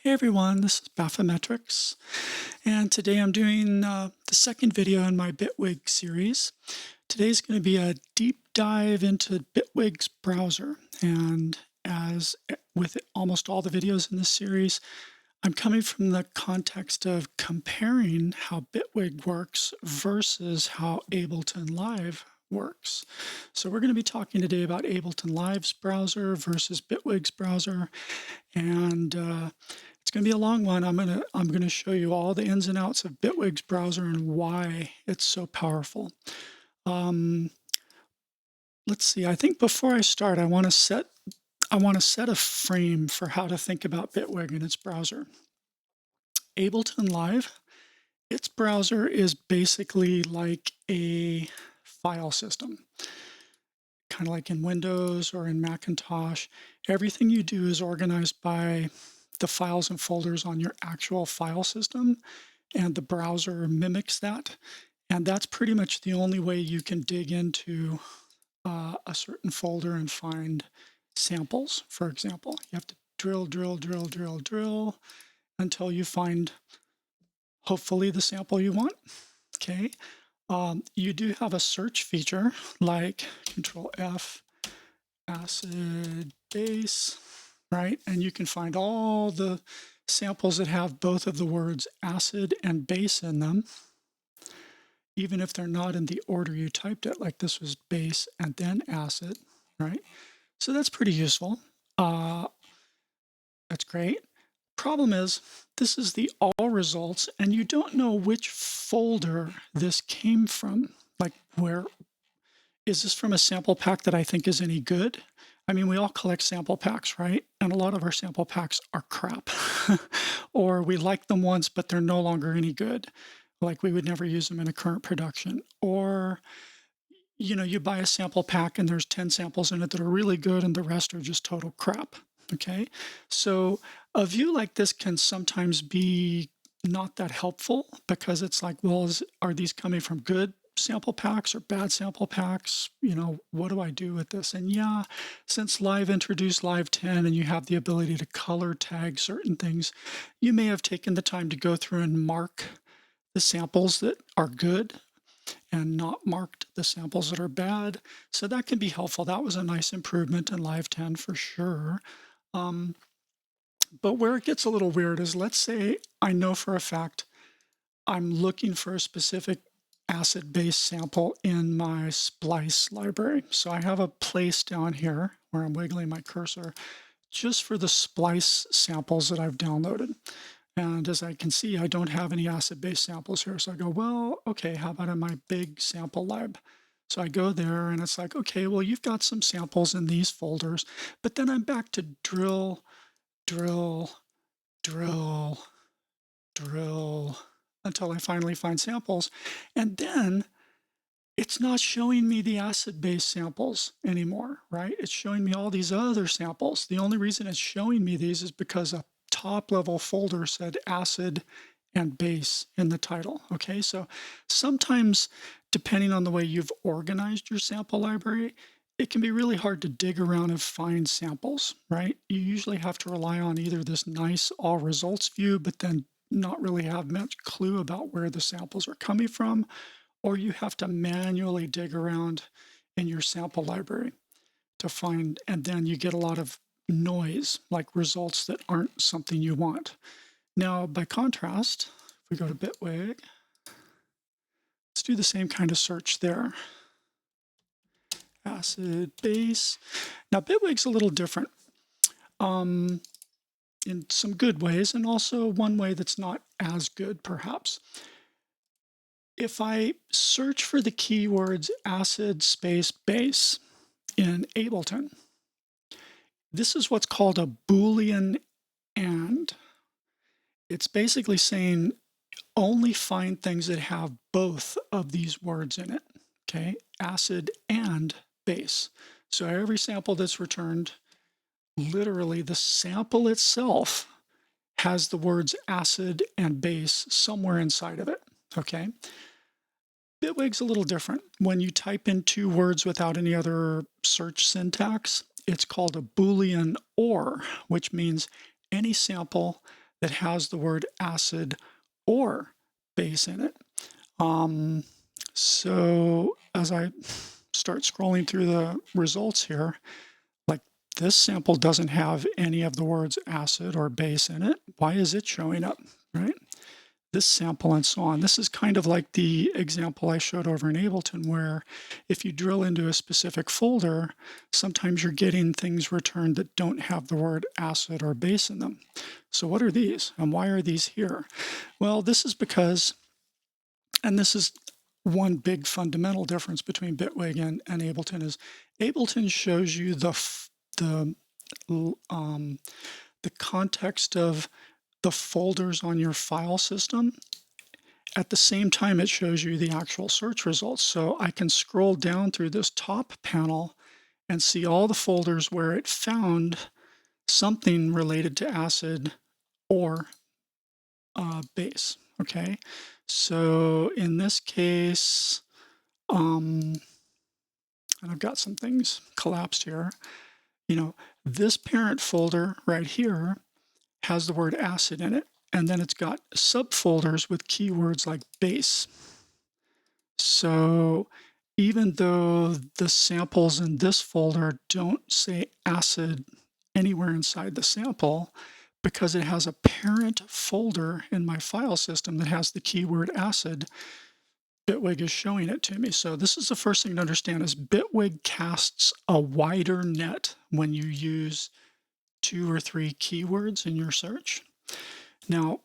Hey everyone, this is Bathymetrics, and today I'm doing the second video in my Bitwig series. Today's going to be a deep dive into Bitwig's browser, and as with almost all the videos in this series, I'm coming from the context of comparing how Bitwig works versus how Ableton Live works. So we're going to be talking today about Ableton Live's browser versus Bitwig's browser, and it's going to be a long one. I'm going to show you all the ins and outs of Bitwig's browser and why it's so powerful. Let's see. I think before I start, I want to set a frame for how to think about Bitwig and its browser. Ableton Live, its browser is basically like a file system, kind of like in Windows or in Macintosh. Everything you do is organized by the files and folders on your actual file system, and the browser mimics that. And that's pretty much the only way you can dig into a certain folder and find samples, for example. You have to drill until you find, hopefully, the sample you want. Okay. You do have a search feature like Control F, acid, base, right? And you can find all the samples that have both of the words acid and base in them, even if they're not in the order you typed it, like this was base and then acid, right? So that's pretty useful. That's great. Problem is, this is the all results, and you don't know which folder this came from. Like, where is this from a sample pack that I think is any good? I mean, we all collect sample packs, right? And a lot of our sample packs are crap. Or we like them once, but they're no longer any good. Like, we would never use them in a current production. Or, you know, you buy a sample pack and there's 10 samples in it that are really good and the rest are just total crap. Okay? So a view like this can sometimes be not that helpful, because it's like, well, are these coming from good sample packs or bad sample packs? You know, what do I do with this? And yeah, since Live introduced Live 10 and you have the ability to color tag certain things, you may have taken the time to go through and mark the samples that are good and not marked the samples that are bad. So that can be helpful. That was a nice improvement in Live 10 for sure. But where it gets a little weird is, let's say I know for a fact I'm looking for a specific acid-base sample in my splice library. So I have a place down here where I'm wiggling my cursor just for the splice samples that I've downloaded. And as I can see, I don't have any acid-base samples here. So I go, well, okay, how about in my big sample lib? So I go there and it's like, okay, well, you've got some samples in these folders, but then I'm back to drill until I finally find samples. And then it's not showing me the acid-base samples anymore, right? It's showing me all these other samples. The only reason it's showing me these is because a top-level folder said acid and base in the title, okay? So sometimes, depending on the way you've organized your sample library, it can be really hard to dig around and find samples, right? You usually have to rely on either this nice all results view, but then not really have much clue about where the samples are coming from, or you have to manually dig around in your sample library to find, and then you get a lot of noise, like results that aren't something you want. Now, by contrast, if we go to Bitwig, let's do the same kind of search there. Acid, base. Now, Bitwig's a little different in some good ways, and also one way that's not as good, perhaps. If I search for the keywords acid space base in Ableton, this is what's called a Boolean AND. It's basically saying only find things that have both of these words in it, okay? Acid and base. So every sample that's returned, literally the sample itself has the words acid and base somewhere inside of it, okay? Bitwig's a little different. When you type in two words without any other search syntax, it's called a Boolean OR, which means any sample that has the word acid or bass in it. So as I start scrolling through the results here, like this sample doesn't have any of the words acid or bass in it. Why is it showing up, right? This sample and so on. This is kind of like the example I showed over in Ableton, where if you drill into a specific folder, sometimes you're getting things returned that don't have the word acid or bass in them. So what are these and why are these here? Well, this is because, and this is one big fundamental difference between Bitwig and Ableton, is Ableton shows you the context of the folders on your file system. At the same time, it shows you the actual search results. So I can scroll down through this top panel and see all the folders where it found something related to acid or bass. Okay, so in this case, and I've got some things collapsed here. You know, this parent folder right here has the word acid in it, and then it's got subfolders with keywords like bass. So even though the samples in this folder don't say acid anywhere inside the sample, because it has a parent folder in my file system that has the keyword acid, Bitwig is showing it to me. So this is the first thing to understand, is Bitwig casts a wider net when you use 2 or 3 keywords in your search. Now,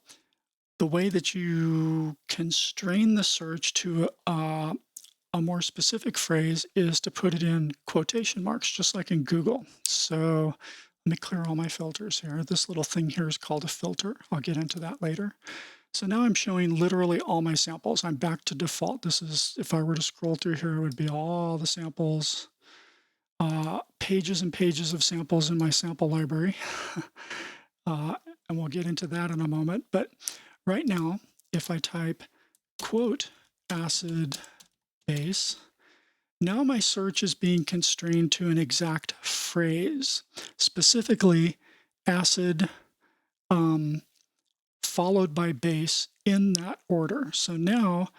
the way that you constrain the search to a more specific phrase is to put it in quotation marks, just like in Google. So let me clear all my filters here. This little thing here is called a filter. I'll get into that later. So now I'm showing literally all my samples. I'm back to default. This is, if I were to scroll through here, it would be all the samples, pages and pages of samples in my sample library. And we'll get into that in a moment. But right now, if I type quote acid bass, now my search is being constrained to an exact phrase, specifically acid followed by bass in that order. So now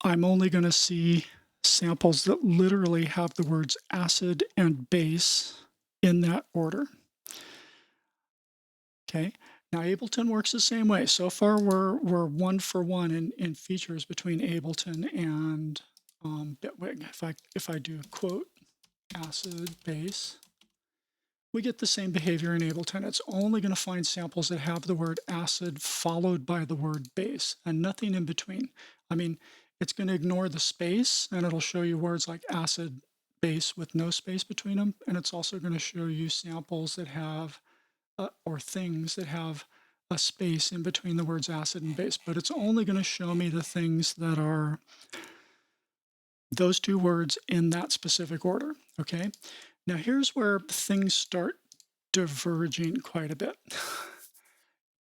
I'm only going to see samples that literally have the words acid and bass in that order. Okay, now Ableton works the same way. So far we're 1 for 1 in features between Ableton and Bitwig. If I do quote acid bass, we get the same behavior in Ableton. It's only going to find samples that have the word acid followed by the word bass and nothing in between. I mean, it's going to ignore the space and it'll show you words like acid bass with no space between them. And it's also going to show you samples that have, or things that have a space in between the words acid and bass. But it's only going to show me the things that are those 2 words in that specific order. Okay. Now here's where things start diverging quite a bit.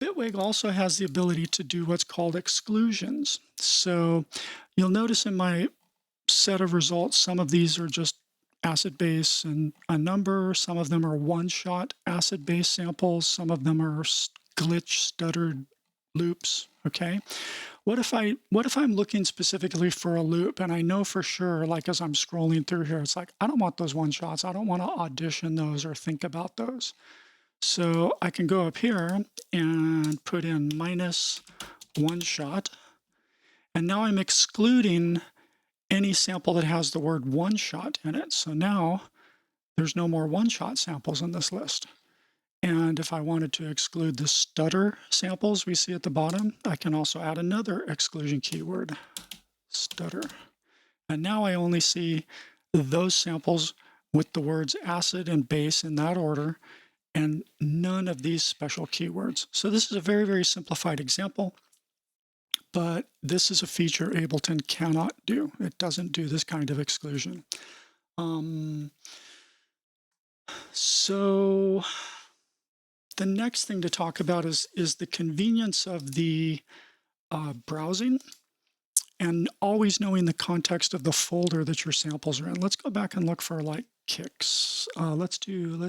Bitwig also has the ability to do what's called exclusions. So you'll notice in my set of results, some of these are just acid base and a number. Some of them are one-shot acid base samples. Some of them are glitch stuttered loops. Okay. What if I'm looking specifically for a loop and I know for sure, like as I'm scrolling through here, it's like, I don't want those one shots. I don't want to audition those or think about those. So I can go up here and put in -1 shot. And now I'm excluding any sample that has the word one shot in it. So now there's no more one shot samples in this list. And if I wanted to exclude the stutter samples we see at the bottom, I can also add another exclusion keyword, stutter. And now I only see those samples with the words acid and bass in that order and none of these special keywords. So this is a very, very simplified example, but this is a feature Ableton cannot do. It doesn't do this kind of exclusion. So the next thing to talk about is the convenience of the browsing and always knowing the context of the folder that your samples are in. Let's go back and look for like kicks. Let's do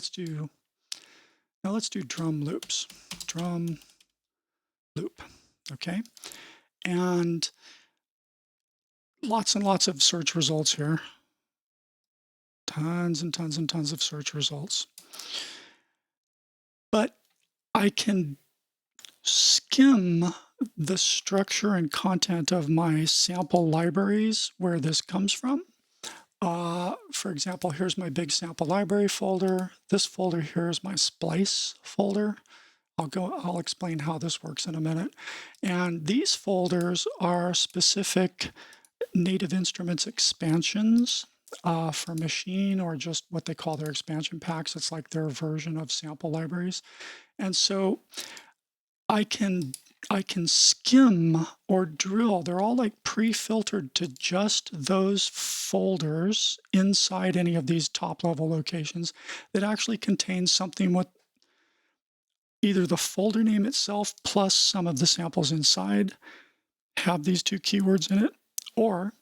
drum loops. Drum loop, okay? And lots of search results here. Tons and tons and tons of search results. But I can skim the structure and content of my sample libraries where this comes from. For example, here's my big sample library folder. This folder here is my splice folder. I'll explain how this works in a minute. And these folders are specific Native Instruments expansions for machine, or just what they call their expansion packs. It's like their version of sample libraries. And so I can skim or drill. They're all like pre-filtered to just those folders inside any of these top level locations that actually contain something with either the folder name itself plus some of the samples inside have these two keywords in it, or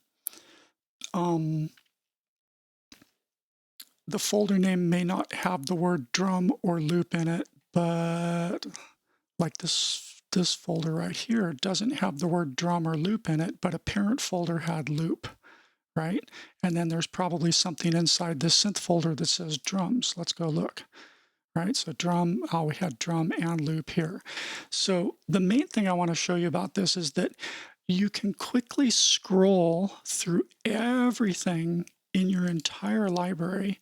the folder name may not have the word drum or loop in it, but like this folder right here doesn't have the word drum or loop in it, but a parent folder had loop, right? And then there's probably something inside this synth folder that says drums. Let's go look, right? So drum, we had drum and loop here. So the main thing I want to show you about this is that you can quickly scroll through everything in your entire library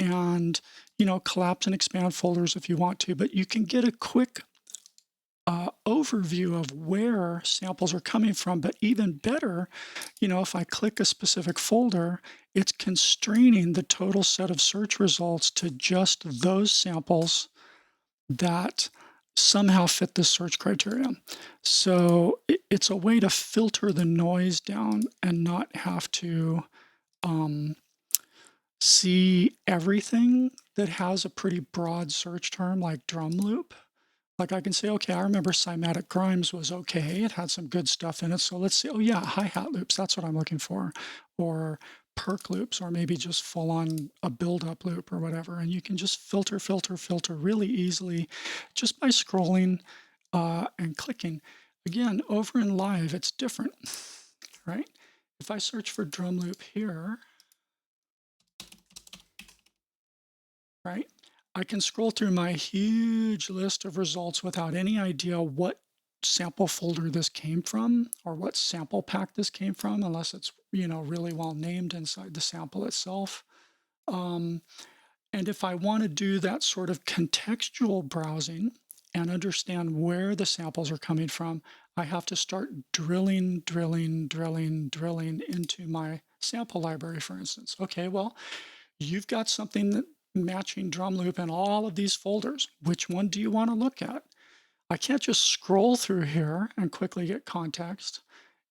and, collapse and expand folders if you want to, but you can get a quick overview of where samples are coming from. But even better, if I click a specific folder, it's constraining the total set of search results to just those samples that somehow fit this search criteria. So it's a way to filter the noise down and not have to see everything that has a pretty broad search term like drum loop. Like I can say, okay, I remember cymatic grimes was okay. It had some good stuff in it. So let's see, oh yeah, hi-hat loops, that's what I'm looking for. Or perk loops, or maybe just full on a build-up loop or whatever. And you can just filter really easily just by scrolling and clicking. Again, over in live, it's different, right? If I search for drum loop here, right? I can scroll through my huge list of results without any idea what sample folder this came from or what sample pack this came from, unless it's, really well named inside the sample itself. And if I want to do that sort of contextual browsing and understand where the samples are coming from, I have to start drilling into my sample library, for instance. Okay, well, you've got something that matching drum loop in all of these folders. Which one do you want to look at? I can't just scroll through here and quickly get context.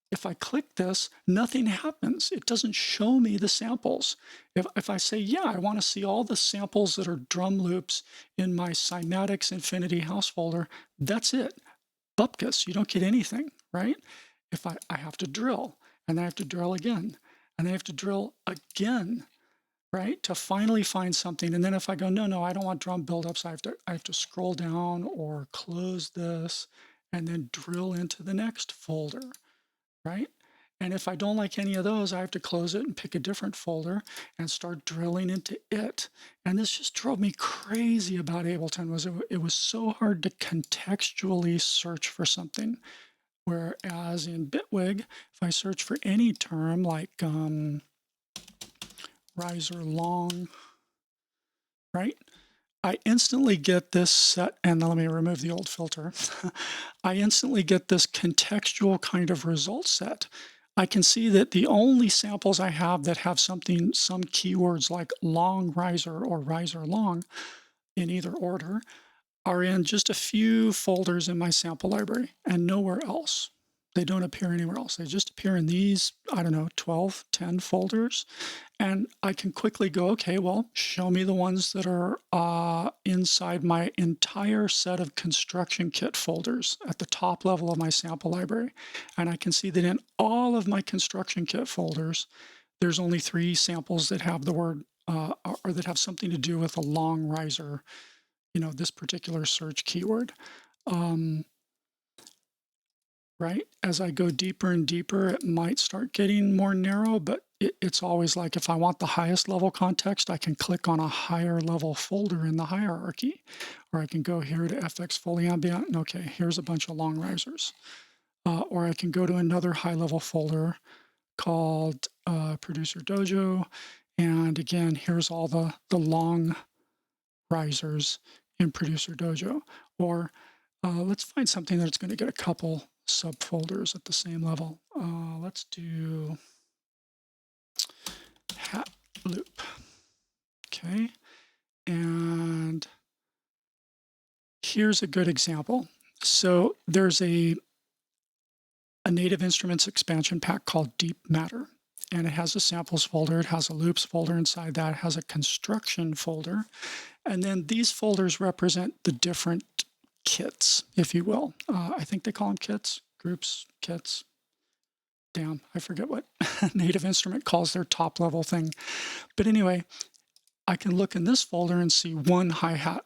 If I click this, nothing happens. It doesn't show me the samples. If I say, yeah, I want to see all the samples that are drum loops in my Cymatics Infinity House folder, that's it. Bupkis, you don't get anything, right? If I have to drill, and I have to drill again, and I have to drill again, right, to finally find something. And then if I go, no, I don't want drum buildups, I have to scroll down or close this and then drill into the next folder, right? And if I don't like any of those, I have to close it and pick a different folder and start drilling into it. And this just drove me crazy about Ableton. It was so hard to contextually search for something. Whereas in Bitwig, if I search for any term like riser long, right? I instantly get this set, and let me remove the old filter. I instantly get this contextual kind of result set. I can see that the only samples I have that have some keywords like long riser or riser long in either order are in just a few folders in my sample library and nowhere else. They don't appear anywhere else. They just appear in these, I don't know, 12, 10 folders. And I can quickly go, okay, well, show me the ones that are inside my entire set of construction kit folders at the top level of my sample library. And I can see that in all of my construction kit folders, there's only 3 samples that have the word or that have something to do with a long riser, this particular search keyword. right? As I go deeper and deeper, it might start getting more narrow, but it's always like if I want the highest level context, I can click on a higher level folder in the hierarchy, or I can go here to FX Fully Ambient, and okay, here's a bunch of long risers. Or I can go to another high level folder called Producer Dojo, and again, here's all the long risers in Producer Dojo. Or let's find something that's going to get a couple subfolders at the same level. Let's do hat loop. Okay. And here's a good example. So there's a native instruments expansion pack called Deep Matter. And it has a samples folder, it has a loops folder inside that, it has a construction folder. And then these folders represent the different kits, if you will. I think they call them kits, groups, kits. Damn, I forget what Native Instrument calls their top level thing. But anyway, I can look in this folder and see one hi-hat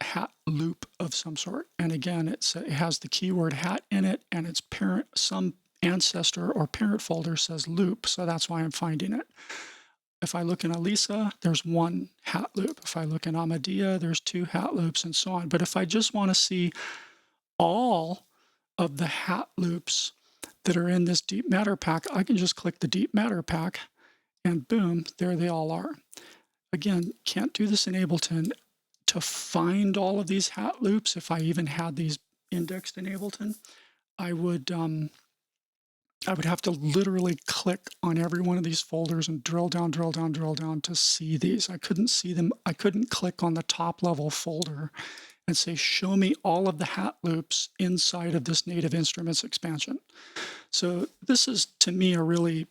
hat loop of some sort. And again, it has the keyword hat in it, and its parent, some ancestor or parent folder says loop, so that's why I'm finding it. If I look in Elisa, there's one hat loop. If I look in Amadea, there's two hat loops and so on. But if I just want to see all of the hat loops that are in this Deep Matter pack, I can just click the Deep Matter pack and boom, there they all are. Again, can't do this in Ableton. To find all of these hat loops, if I even had these indexed in Ableton, I would have to literally click on every one of these folders and drill down to see these. I couldn't see them. I couldn't click on the top level folder and say, show me all of the hat loops inside of this Native Instruments expansion. So this is, to me, a really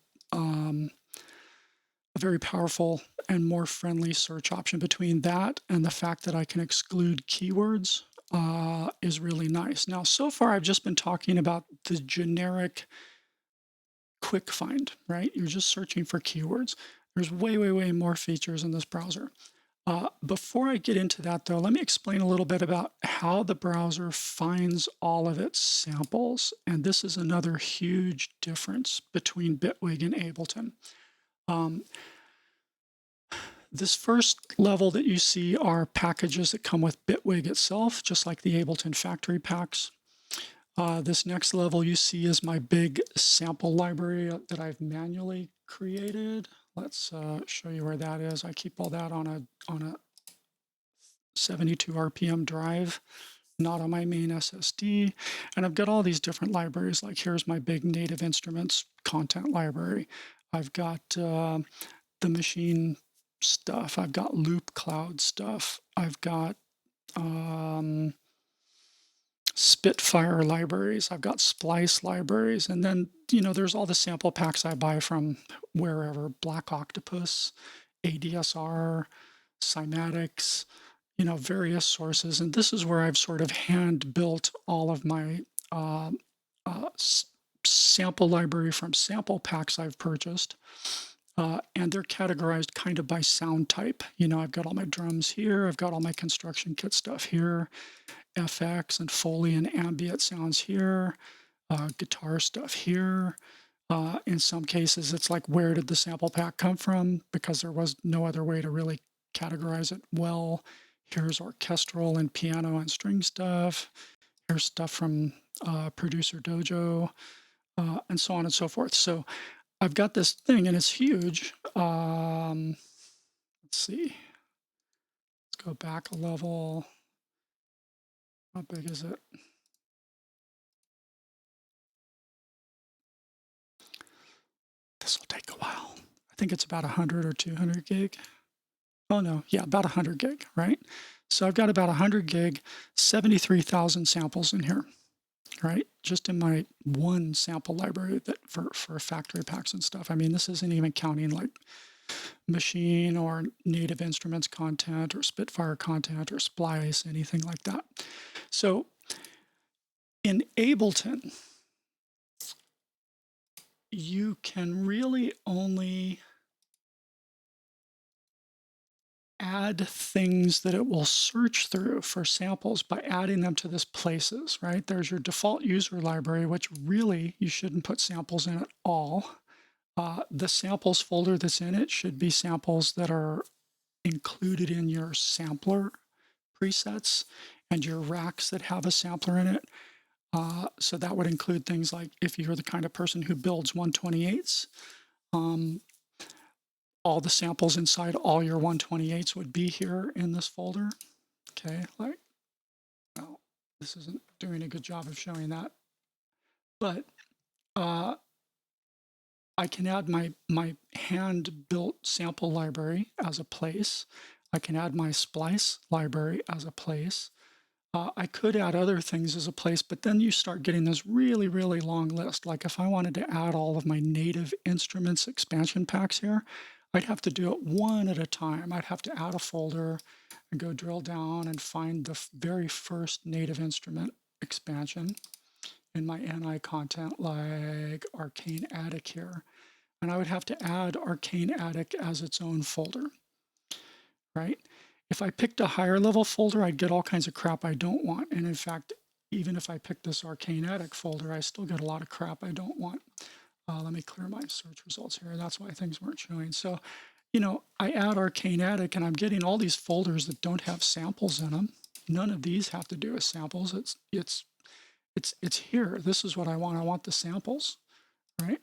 a very powerful and more friendly search option. Between that and the fact that I can exclude keywords is really nice. Now, so far, I've just been talking about the generic quick find, right? You're just searching for keywords. There's way more features in this browser. Before I get into that, though, let me explain a little bit about how the browser finds all of its samples. And this is another huge difference between Bitwig and Ableton. This first level that you see are packages that come with Bitwig itself, just like the Ableton factory packs. This next level you see is my big sample library that I've manually created. Let's show you where that is. I keep all that on a 72 RPM drive, not on my main SSD. And I've got all these different libraries. Like here's my big Native Instruments content library. I've got the machine stuff. I've got loop cloud stuff. I've got Spitfire libraries. I've got Splice libraries. And then, you know, there's all the sample packs I buy from wherever, Black Octopus, ADSR, Cymatics, you know, various sources. And this is where I've sort of hand built all of my sample library from sample packs I've purchased. And they're categorized kind of by sound type. You know, I've got all my drums here. I've got all my construction kit stuff here. FX and Foley and ambient sounds here. Guitar stuff here. In some cases, it's like, where did the sample pack come from? Because there was no other way to really categorize it well. Here's orchestral and piano and string stuff. Here's stuff from Producer Dojo, and so on and so forth. So I've got this thing, and it's huge. Let's see. Let's go back a level. How big is it? This will take a while. I think it's about 100 or 200 gig. Oh no, yeah, about 100 gig, right? So I've got about 100 gig, 73,000 samples in here, right? Just in my one sample library that for factory packs and stuff. I mean, this isn't even counting like machine or Native Instruments content or Spitfire content or Splice, anything like that. So in Ableton, you can really only add things that it will search through for samples by adding them to this places, right? There's your default user library, which really you shouldn't put samples in at all. The samples folder that's in it should be samples that are included in your sampler presets and your racks that have a sampler in it. So that would include things like if you're the kind of person who builds 128s, all the samples inside all your 128s would be here in this folder. Okay, like, well, this isn't doing a good job of showing that, but I can add my hand-built sample library as a place. I can add my splice library as a place. I could add other things as a place, but then you start getting this really, really long list. Like if I wanted to add all of my native instruments expansion packs here, I'd have to do it one at a time. I'd have to add a folder and go drill down and find the very first native instrument expansion in my NI content, like Arcane Attic here. And I would have to add Arcane Attic as its own folder, right? If I picked a higher level folder, I'd get all kinds of crap I don't want. And in fact, even if I pick this Arcane Attic folder, I still get a lot of crap I don't want. Let me clear my search results here. That's why things weren't showing. So, you know, I add Arcane Attic and I'm getting all these folders that don't have samples in them. None of these have to do with samples. It's here. This is what I want. I want the samples, right?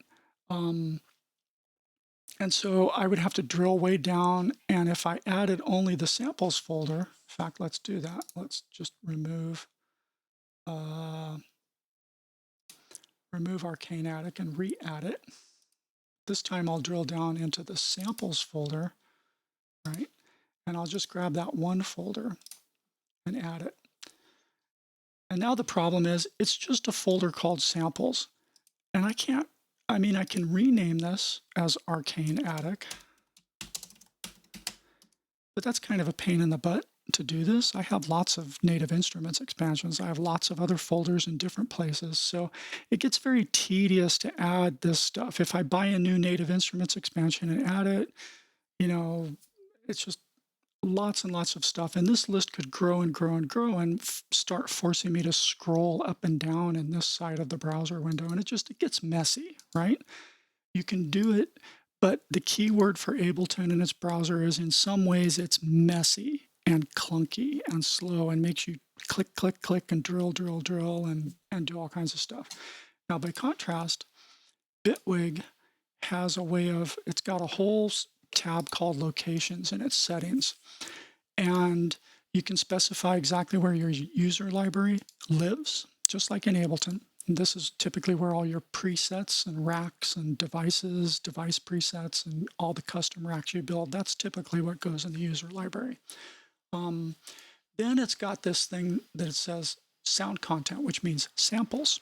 And so I would have to drill way down, and if I added only the samples folder, in fact, let's do that. Let's just remove Arcane Attic and re-add it. This time I'll drill down into the samples folder, right? And I'll just grab that one folder and add it. And now the problem is it's just a folder called samples. And I can rename this as Arcane Attic, but that's kind of a pain in the butt to do this. I have lots of native instruments expansions. I have lots of other folders in different places. So it gets very tedious to add this stuff. If I buy a new native instruments expansion and add it, you know, it's just lots and lots of stuff. And this list could grow and grow and grow and start forcing me to scroll up and down in this side of the browser window. And it gets messy, right? You can do it, but the keyword for Ableton in its browser is in some ways it's messy and clunky and slow and makes you click, click, click and drill, drill, drill and do all kinds of stuff. Now, by contrast, Bitwig has a way of, it's got a whole tab called locations in its settings. And you can specify exactly where your user library lives, just like in Ableton. And this is typically where all your presets and racks and devices, device presets, and all the custom racks you build, that's typically what goes in the user library. Then it's got this thing that it says sound content, which means samples.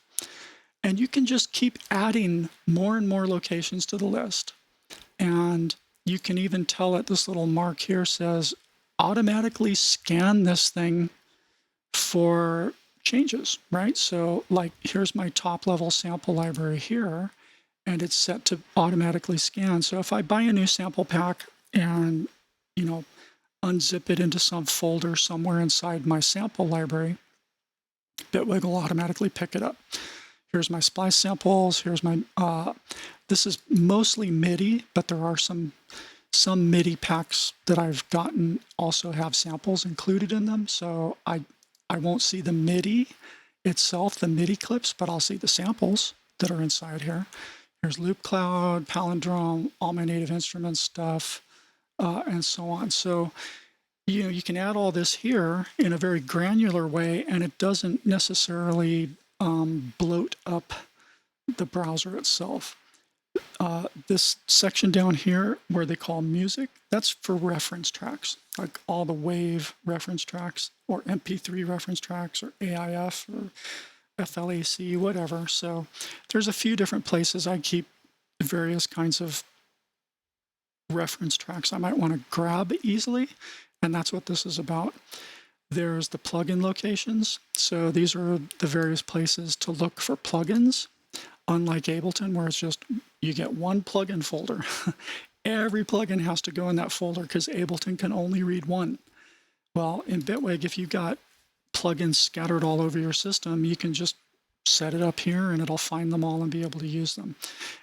And you can just keep adding more and more locations to the list. And you can even tell it, this little mark here says, automatically scan this thing for changes, right? So like, here's my top level sample library here, and it's set to automatically scan. So if I buy a new sample pack and, you know, unzip it into some folder somewhere inside my sample library, Bitwig will automatically pick it up. Here's my splice samples. Here's my, this is mostly Midi, but there are some Midi packs that I've gotten also have samples included in them. So I won't see the Midi itself, the Midi clips, but I'll see the samples that are inside here. Here's Loop Cloud, Palindrome, all my native instruments stuff, and so on. So, you know, you can add all this here in a very granular way, and it doesn't necessarily bloat up the browser itself. This section down here where they call music, that's for reference tracks, like all the WAV reference tracks or MP3 reference tracks or AIF or FLAC, whatever. So there's a few different places I keep various kinds of reference tracks I might want to grab easily, and that's what this is about. There's the plugin locations. So these are the various places to look for plugins, unlike Ableton, where it's just you get one plugin folder Every plugin has to go in that folder because Ableton can only read one. Well, in Bitwig, if you've got plugins scattered all over your system, you can just set it up here and it'll find them all and be able to use them.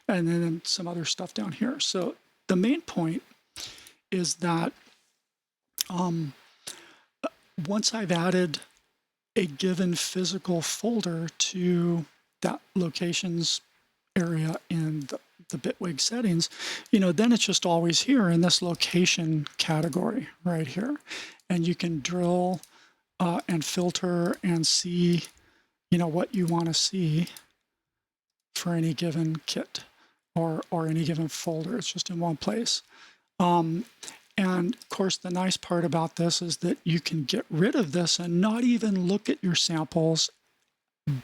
And then some other stuff down here. So the main point is that once I've added a given physical folder to that locations area in the Bitwig settings, then it's just always here in this location category right here. And you can drill and filter and see, what you want to see for any given kit or any given folder. It's just in one place. And of course, the nice part about this is that you can get rid of this and not even look at your samples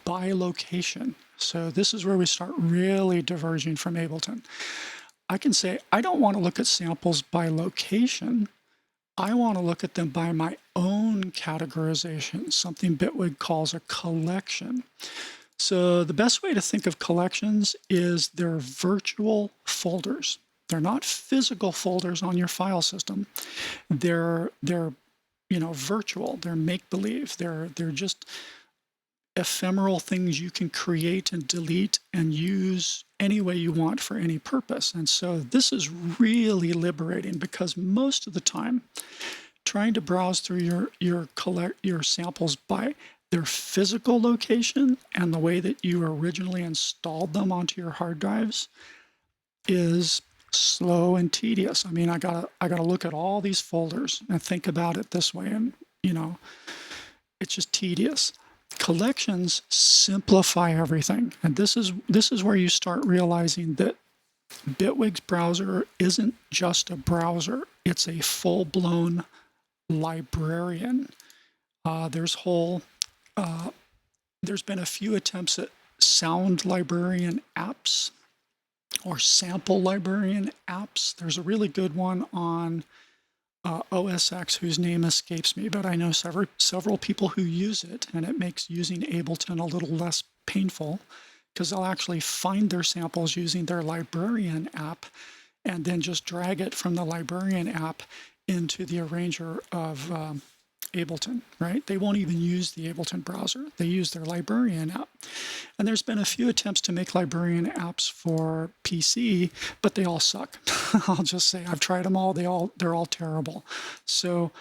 by location. So this is where we start really diverging from Ableton. I can say, I don't want to look at samples by location. I want to look at them by my own categorization, something Bitwig calls a collection. So the best way to think of collections is they're virtual folders. They're not physical folders on your file system. They're virtual. They're make-believe. They're just ephemeral things you can create and delete and use any way you want for any purpose. And so this is really liberating because most of the time, trying to browse through your samples by their physical location and the way that you originally installed them onto your hard drives is slow and tedious. I mean, I gotta look at all these folders and think about it this way, and it's just tedious. Collections simplify everything, and this is where you start realizing that Bitwig's browser isn't just a browser; it's a full-blown librarian. There's been a few attempts at sound librarian apps or sample librarian apps. There's a really good one on OS X whose name escapes me, but I know several people who use it, and it makes using Ableton a little less painful because they'll actually find their samples using their librarian app and then just drag it from the librarian app into the arranger of Ableton, right? They won't even use the Ableton browser. They use their librarian app. And there's been a few attempts to make librarian apps for PC, but they all suck. I'll just say I've tried them all. They're all terrible. So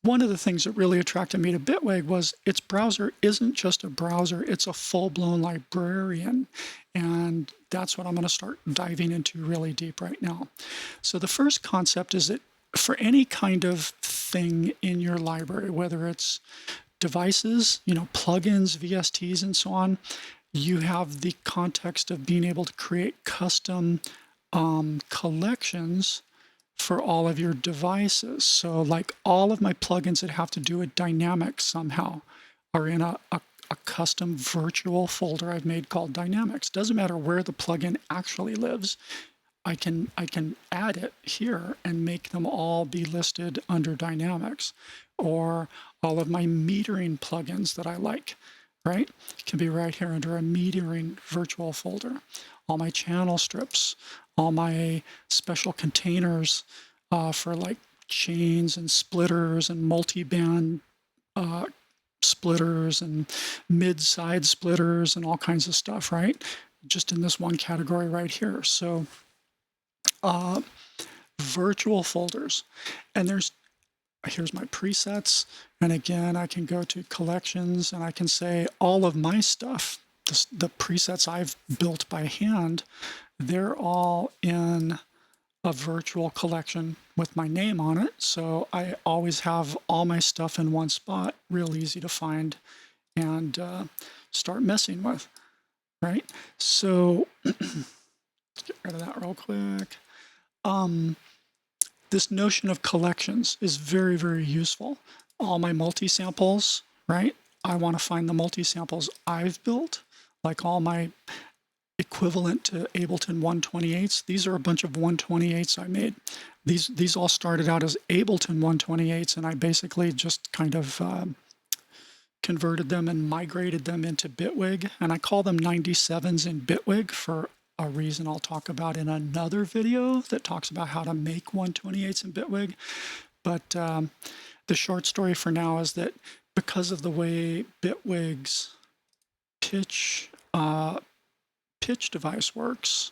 one of the things that really attracted me to Bitwig was its browser isn't just a browser, it's a full-blown librarian. And that's what I'm going to start diving into really deep right now. So the first concept is that for any kind of thing in your library, whether it's devices, plugins, VSTs, and so on, you have the context of being able to create custom collections for all of your devices. So like all of my plugins that have to do with dynamics somehow are in a custom virtual folder I've made called Dynamics. Doesn't matter where the plugin actually lives. I can add it here and make them all be listed under Dynamics, or all of my metering plugins that I like, right? It can be right here under a metering virtual folder. All my channel strips, all my special containers for like chains and splitters and multi-band splitters and mid-side splitters and all kinds of stuff, right? Just in this one category right here. So virtual folders, and here's my presets, and again I can go to collections and I can say all of my stuff, the presets I've built by hand, they're all in a virtual collection with my name on it, so I always have all my stuff in one spot, real easy to find and start messing with, right? So let's get rid of that real quick. This notion of collections is very, very useful. All my multi-samples, right? I want to find the multi-samples I've built, like all my equivalent to Ableton 128s. These are a bunch of 128s I made. These all started out as Ableton 128s, and I basically just kind of converted them and migrated them into Bitwig, and I call them 97s in Bitwig for a reason I'll talk about in another video that talks about how to make 128s in Bitwig. But the short story for now is that because of the way Bitwig's pitch device works,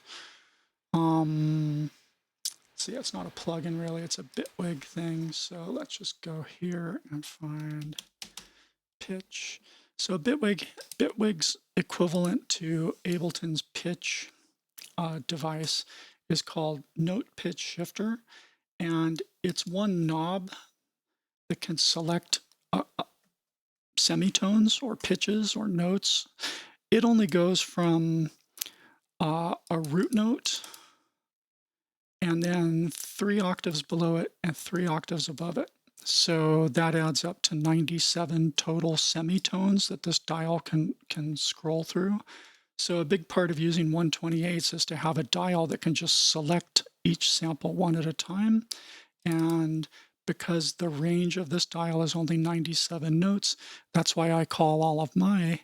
see, it's not a plugin really, it's a Bitwig thing. So let's just go here and find pitch. So Bitwig's equivalent to Ableton's pitch device is called Note Pitch Shifter, and it's one knob that can select semitones or pitches or notes. It only goes from a root note and then 3 octaves below it and 3 octaves above it. So that adds up to 97 total semitones that this dial can scroll through. So a big part of using 128s is to have a dial that can just select each sample one at a time. And because the range of this dial is only 97 notes, that's why I call all of my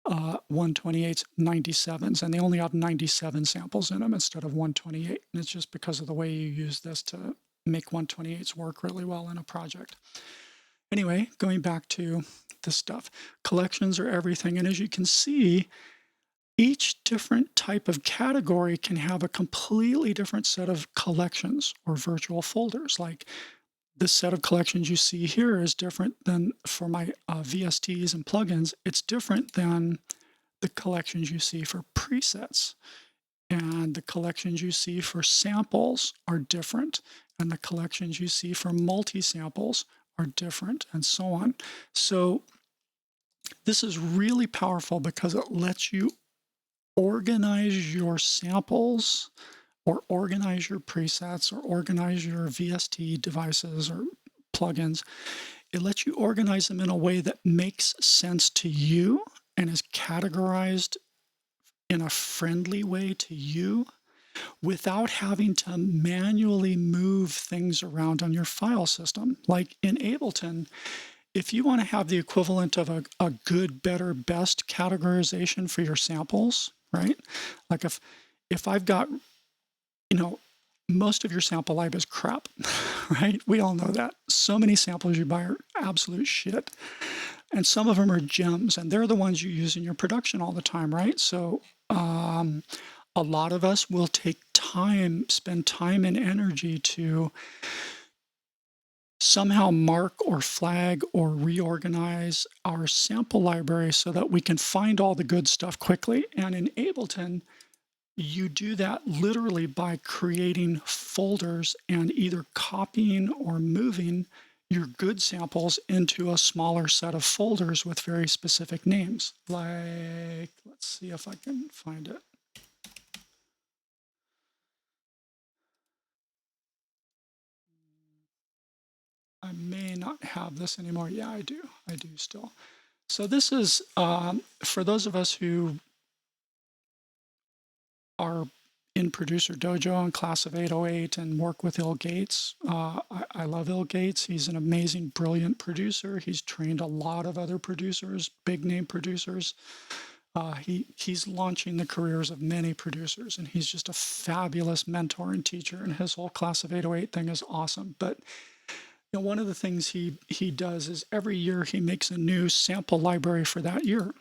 128s 97s, and they only have 97 samples in them instead of 128. And it's just because of the way you use this to make 128s work really well in a project. Anyway, going back to this stuff, collections are everything. And as you can see, each different type of category can have a completely different set of collections or virtual folders. Like this set of collections you see here is different than for my VSTs and plugins. It's different than the collections you see for presets. And the collections you see for samples are different. And the collections you see for multi-samples are different, and so on. So this is really powerful because it lets you organize your samples or organize your presets or organize your VST devices or plugins. It lets you organize them in a way that makes sense to you and is categorized in a friendly way to you without having to manually move things around on your file system. Like in Ableton, if you want to have the equivalent of a good, better, best categorization for your samples, right? Like if I've got, most of your sample library is crap, right? We all know that. So many samples you buy are absolute shit. And some of them are gems, and they're the ones you use in your production all the time, right? So a lot of us will spend time and energy to somehow mark or flag or reorganize our sample library so that we can find all the good stuff quickly. And in Ableton, you do that literally by creating folders and either copying or moving your good samples into a smaller set of folders with very specific names. Like, let's see if I can find it. I may not have this anymore. Yeah, I do still. So this is, for those of us who are in Producer Dojo and Class of 808 and work with Ill Gates. I love Ill Gates. He's an amazing, brilliant producer. He's trained a lot of other producers, big name producers. He's launching the careers of many producers, and he's just a fabulous mentor and teacher, and his whole Class of 808 thing is awesome. But one of the things he does is every year he makes a new sample library for that year.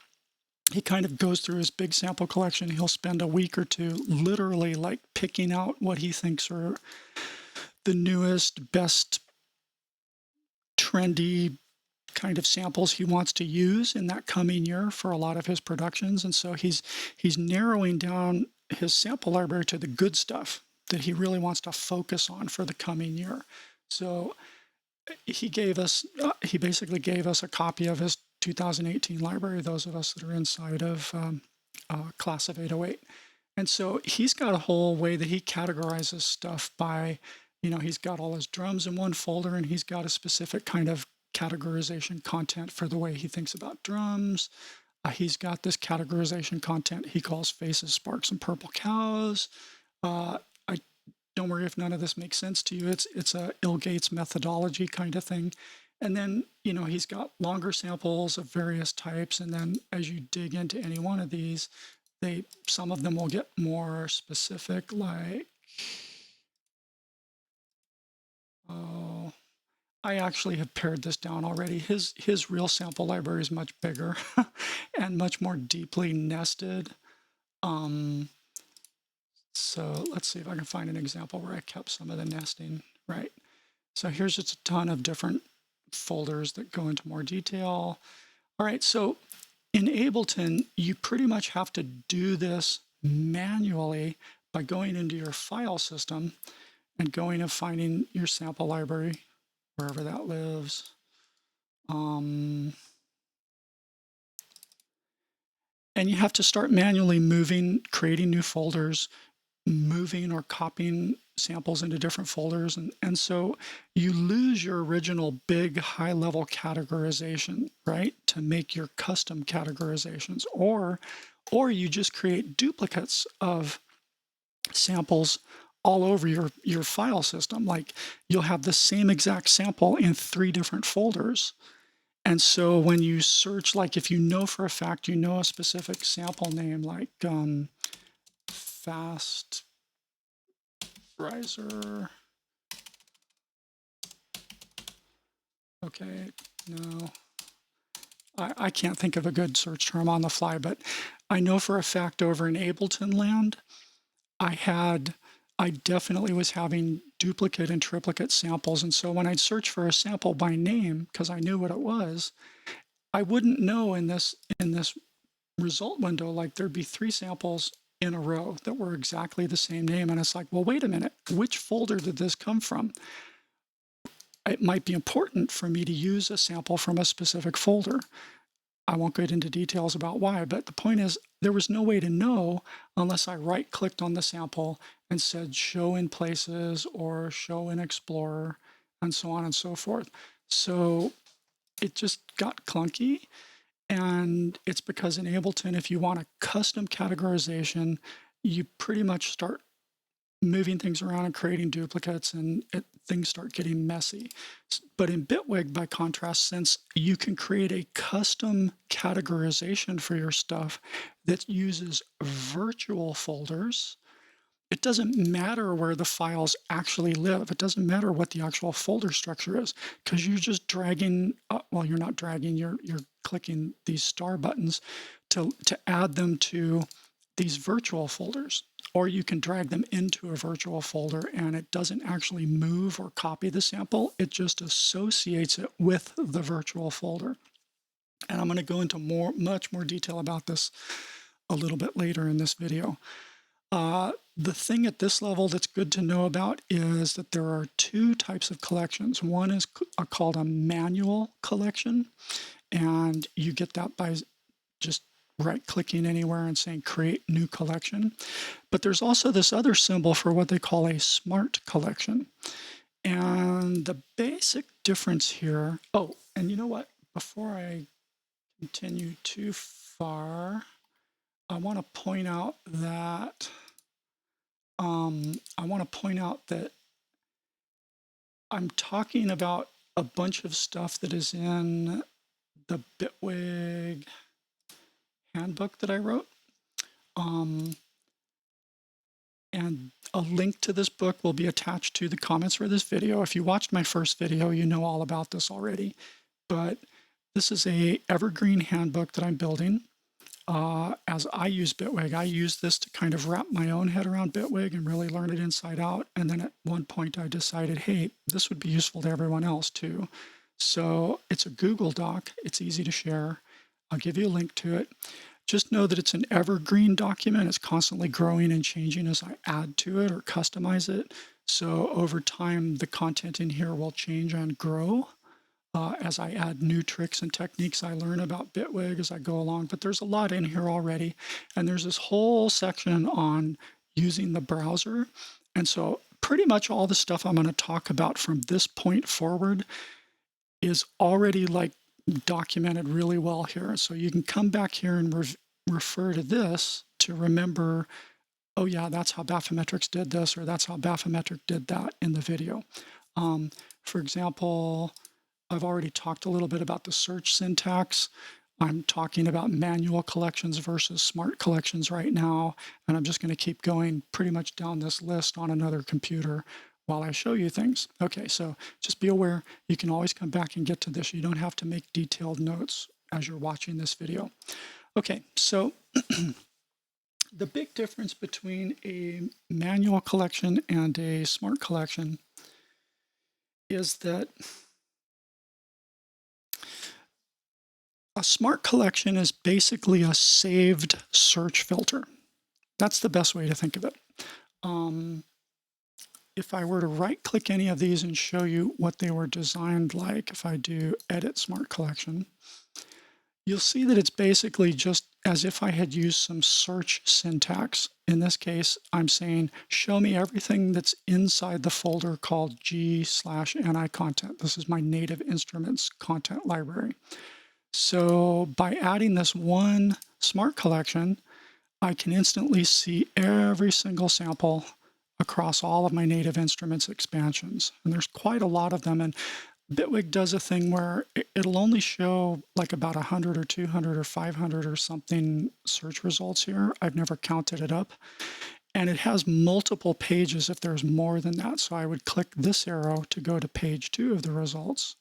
He kind of goes through his big sample collection. He'll spend a week or two literally like picking out what he thinks are the newest, best, trendy kind of samples he wants to use in that coming year for a lot of his productions. And so he's narrowing down his sample library to the good stuff that he really wants to focus on for the coming year. So he basically gave us a copy of his 2018 library, those of us that are inside of Class of 808. And so he's got a whole way that he categorizes stuff by, he's got all his drums in one folder, and he's got a specific kind of categorization content for the way he thinks about drums. He's got this categorization content he calls faces, sparks, and purple cows. Don't worry if none of this makes sense to you. It's a ill.Methodology kind of thing. And then, he's got longer samples of various types. And then as you dig into any one of these, Some of them will get more specific, like, oh, I actually have pared this down already. His real sample library is much bigger and much more deeply nested. So let's see if I can find an example where I kept some of the nesting, right? So here's just a ton of different folders that go into more detail. All right, so in Ableton, you pretty much have to do this manually by going into your file system and going and finding your sample library, wherever that lives. And you have to start manually moving, creating new folders, moving or copying samples into different folders. And so you lose your original big high-level categorization, right, to make your custom categorizations. Or you just create duplicates of samples all over your file system. Like you'll have the same exact sample in 3 different folders. And so when you search, like if you know for a fact, you know a specific sample name like fast riser. Okay, no. I can't think of a good search term on the fly, but I know for a fact over in Ableton land, I definitely was having duplicate and triplicate samples. And so when I'd search for a sample by name, because I knew what it was, I wouldn't know in this result window, like there'd be 3 samples in a row that were exactly the same name. And it's like, well, wait a minute, which folder did this come from? It might be important for me to use a sample from a specific folder. I won't get into details about why, but the point is there was no way to know unless I right-clicked on the sample and said show in places or show in Explorer and so on and so forth. So it just got clunky. And it's because in Ableton, if you want a custom categorization, you pretty much start moving things around and creating duplicates, and things start getting messy. But in Bitwig, by contrast, since you can create a custom categorization for your stuff that uses virtual folders, it doesn't matter where the files actually live. It doesn't matter what the actual folder structure is, because you're just dragging, well, you're not dragging, you're clicking these star buttons to add them to these virtual folders. Or you can drag them into a virtual folder and it doesn't actually move or copy the sample. It just associates it with the virtual folder. And I'm going to go into much more detail about this a little bit later in this video. The thing at this level that's good to know about is that there are 2 types of collections. One is called a manual collection, and you get that by just right-clicking anywhere and saying create new collection. But there's also this other symbol for what they call a smart collection. And the basic difference here, oh, and you know what? Before I continue too far, I want to point out that I'm talking about a bunch of stuff that is in the Bitwig handbook that I wrote. And a link to this book will be attached to the comments for this video. If you watched my first video, you know all about this already. But this is a evergreen handbook that I'm building. As I use Bitwig, I use this to kind of wrap my own head around Bitwig and really learn it inside out. And then at one point I decided, hey, this would be useful to everyone else too. So it's a Google Doc. It's easy to share. I'll give you a link to it. Just know that it's an evergreen document. It's constantly growing and changing as I add to it or customize it. So over time, the content in here will change and grow as I add new tricks and techniques I learn about Bitwig as I go along. But there's a lot in here already. And there's this whole section on using the browser. And so pretty much all the stuff I'm going to talk about from this point forward is already like documented really well here. So you can come back here and refer to this to remember, oh yeah, that's how Bathymetrics did this, or that's how Bathymetric did that in the video. For example, I've already talked a little bit about the search syntax. I'm talking about manual collections versus smart collections right now, and I'm just going to keep going pretty much down this list on another computer while I show you things. Okay, so just be aware, you can always come back and get to this. You don't have to make detailed notes as you're watching this video. Okay, so the big difference between a manual collection and a smart collection is that a smart collection is basically a saved search filter. That's the best way to think of it. If I were to right-click any of these and show you what they were designed like, if I do Edit Smart Collection, you'll see that it's basically just as if I had used some search syntax. In this case, I'm saying, show me everything that's inside the folder called G/NI content. This is my native instruments content library. So by adding this one smart collection, I can instantly see every single sample across all of my native instruments expansions. And there's quite a lot of them. And Bitwig does a thing where it'll only show like about 100 or 200 or 500 or something search results here. I've never counted it up. And it has multiple pages if there's more than that. So I would click this arrow to go to page 2 of the results,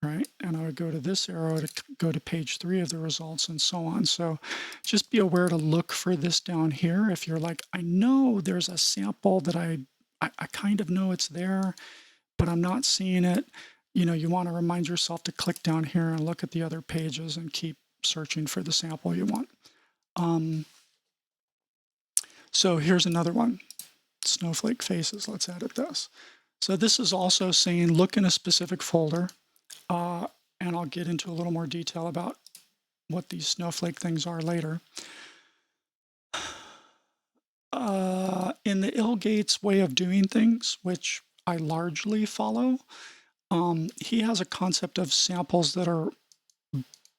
right? And I would go to this arrow to go to page 3 of the results and so on. So just be aware to look for this down here. If you're like, I know there's a sample that I kind of know it's there, but I'm not seeing it. You know, you want to remind yourself to click down here and look at the other pages and keep searching for the sample you want. So here's another one, Snowflake faces. Let's edit this. So this is also saying look in a specific folder, and I'll get into a little more detail about what these Snowflake things are later. In the ill.Gates way of doing things, which I largely follow, he has a concept of samples that are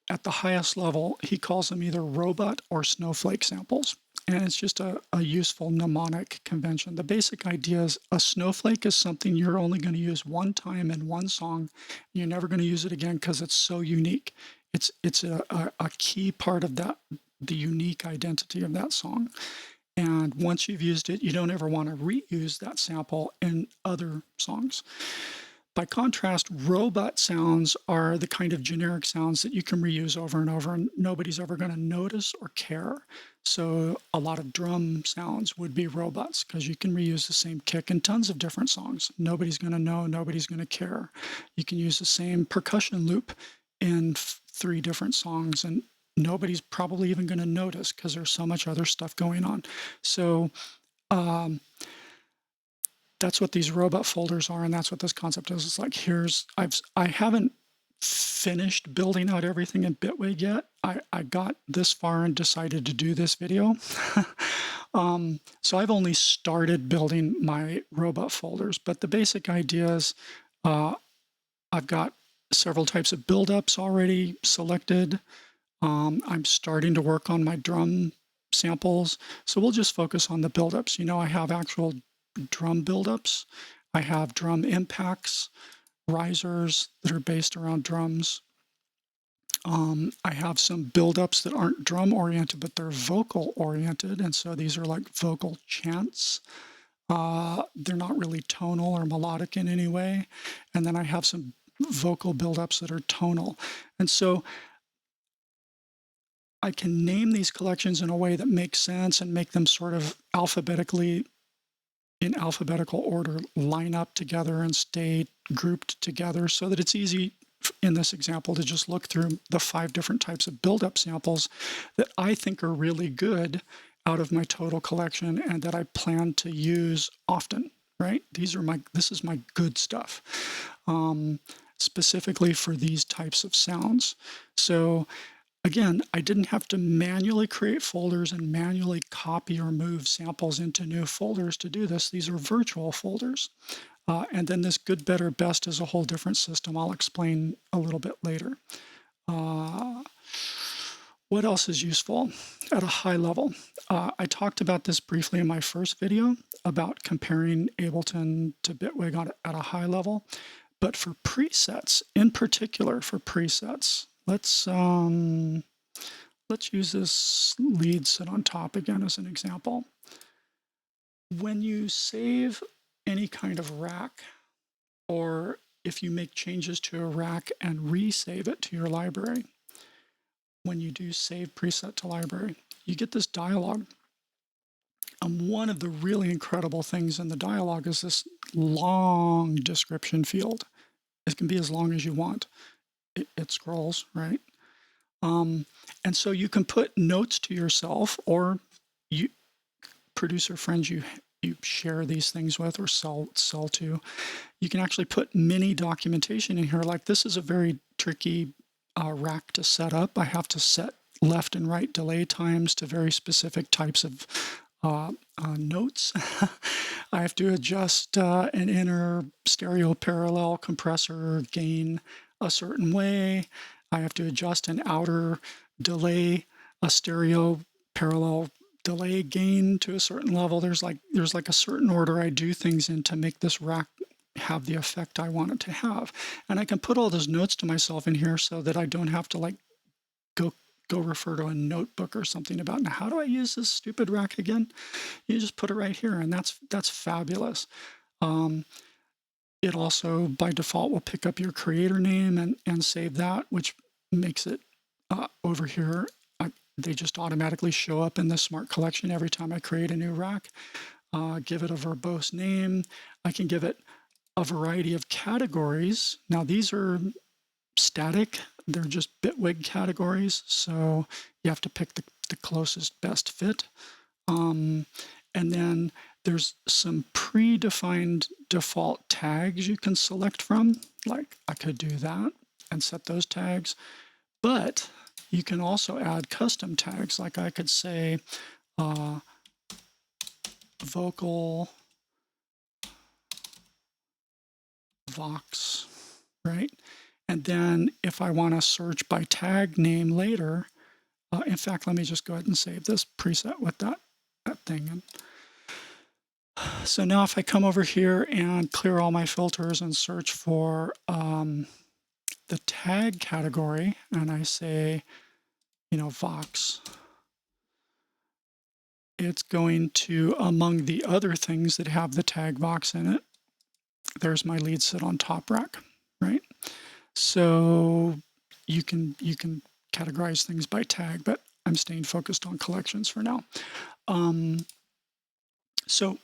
at the highest level. He calls them either robot or snowflake samples. And it's just a useful mnemonic convention. The basic idea is a snowflake is something you're only going to use one time in one song. You're never going to use it again because it's so unique. It's a key part of that, the unique identity of that song. And once you've used it, you don't ever want to reuse that sample in other songs. By contrast, robot sounds are the kind of generic sounds that you can reuse over and over, and nobody's ever going to notice or care. So a lot of drum sounds would be robots because you can reuse the same kick in tons of different songs. Nobody's going to know, nobody's going to care. You can use the same percussion loop in 3 different songs, and nobody's probably even going to notice because there's so much other stuff going on. So that's what these robot folders are, and that's what this concept is. It's like, I haven't finished building out everything in Bitwig yet. I got this far and decided to do this video. So I've only started building my robot folders, but the basic idea is I've got several types of buildups already selected. I'm starting to work on my drum samples. So we'll just focus on the buildups. You know, I have actual drum buildups. I have drum impacts, risers that are based around drums. I have some buildups that aren't drum oriented, but they're vocal oriented. And so these are like vocal chants. They're not really tonal or melodic in any way. And then I have some vocal buildups that are tonal. And so I can name these collections in a way that makes sense and make them sort of alphabetically, in alphabetical order, line up together and stay grouped together so that it's easy in this example to just look through the 5 different types of buildup samples that I think are really good out of my total collection and that I plan to use often, right? This is my good stuff, specifically for these types of sounds. So again, I didn't have to manually create folders and manually copy or move samples into new folders to do this. These are virtual folders. And then this good, better, best is a whole different system. I'll explain a little bit later. What else is useful at a high level? I talked about this briefly in my first video about comparing Ableton to Bitwig at a high level. But for presets, in particular for presets, let's use this lead sit on top again as an example. When you save any kind of rack, or if you make changes to a rack and resave it to your library, when you do save preset to library, you get this dialog. One of the really incredible things in the dialog is this long description field. It can be as long as you want. It scrolls, right? And so you can put notes to yourself, or you producer friends you share these things with or sell to. You can actually put mini documentation in here. Like, this is a very tricky rack to set up. I have to set left and right delay times to very specific types of notes. I have to adjust an inner stereo parallel compressor gain a certain way. I have to adjust an outer delay, a stereo parallel delay gain to a certain level. There's like a certain order I do things in to make this rack have the effect I want it to have. And I can put all those notes to myself in here so that I don't have to like go refer to a notebook or something about, now how do I use this stupid rack again? You just put it right here, and that's fabulous. It also by default will pick up your creator name and save that, which makes it over here. They just automatically show up in the smart collection every time I create a new rack. Give it a verbose name. I can give it a variety of categories. Now these are static. They're just Bitwig categories, so you have to pick the closest best fit. And then there's some predefined default tags you can select from. Like, I could do that and set those tags, but you can also add custom tags. Like, I could say vocal vox, right? And then if I want to search by tag name later, in fact, let me just go ahead and save this preset with that thing. And so now if I come over here and clear all my filters and search for the tag category, and I say, Vox, it's going to, among the other things that have the tag Vox in it, there's my lead sit on top rack, right? So you can categorize things by tag, but I'm staying focused on collections for now. So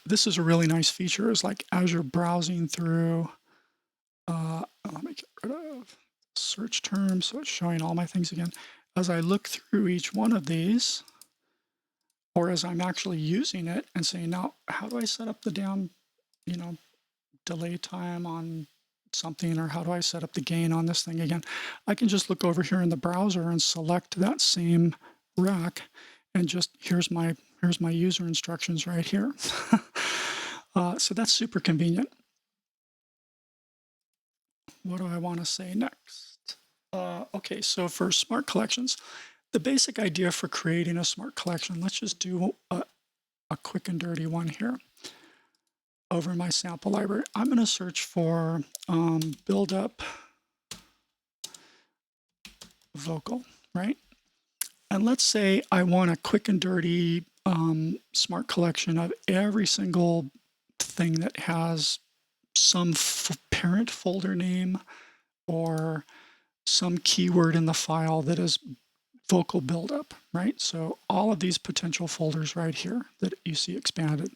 this is a really nice feature, is like as you're browsing through, let me get rid of search terms so it's showing all my things again. As I look through each one of these, or as I'm actually using it and saying, now, how do I set up the damn, delay time on something, or how do I set up the gain on this thing again? I can just look over here in the browser and select that same rack, and just here's my user instructions right here. So that's super convenient. What do I want to say next? Okay, so for smart collections, the basic idea for creating a smart collection, let's just do a quick and dirty one here. Over my sample library, I'm going to search for build up vocal, right? And let's say I want a quick and dirty smart collection of every single thing that has some parent folder name or some keyword in the file that is vocal buildup, right? So all of these potential folders right here that you see expanded.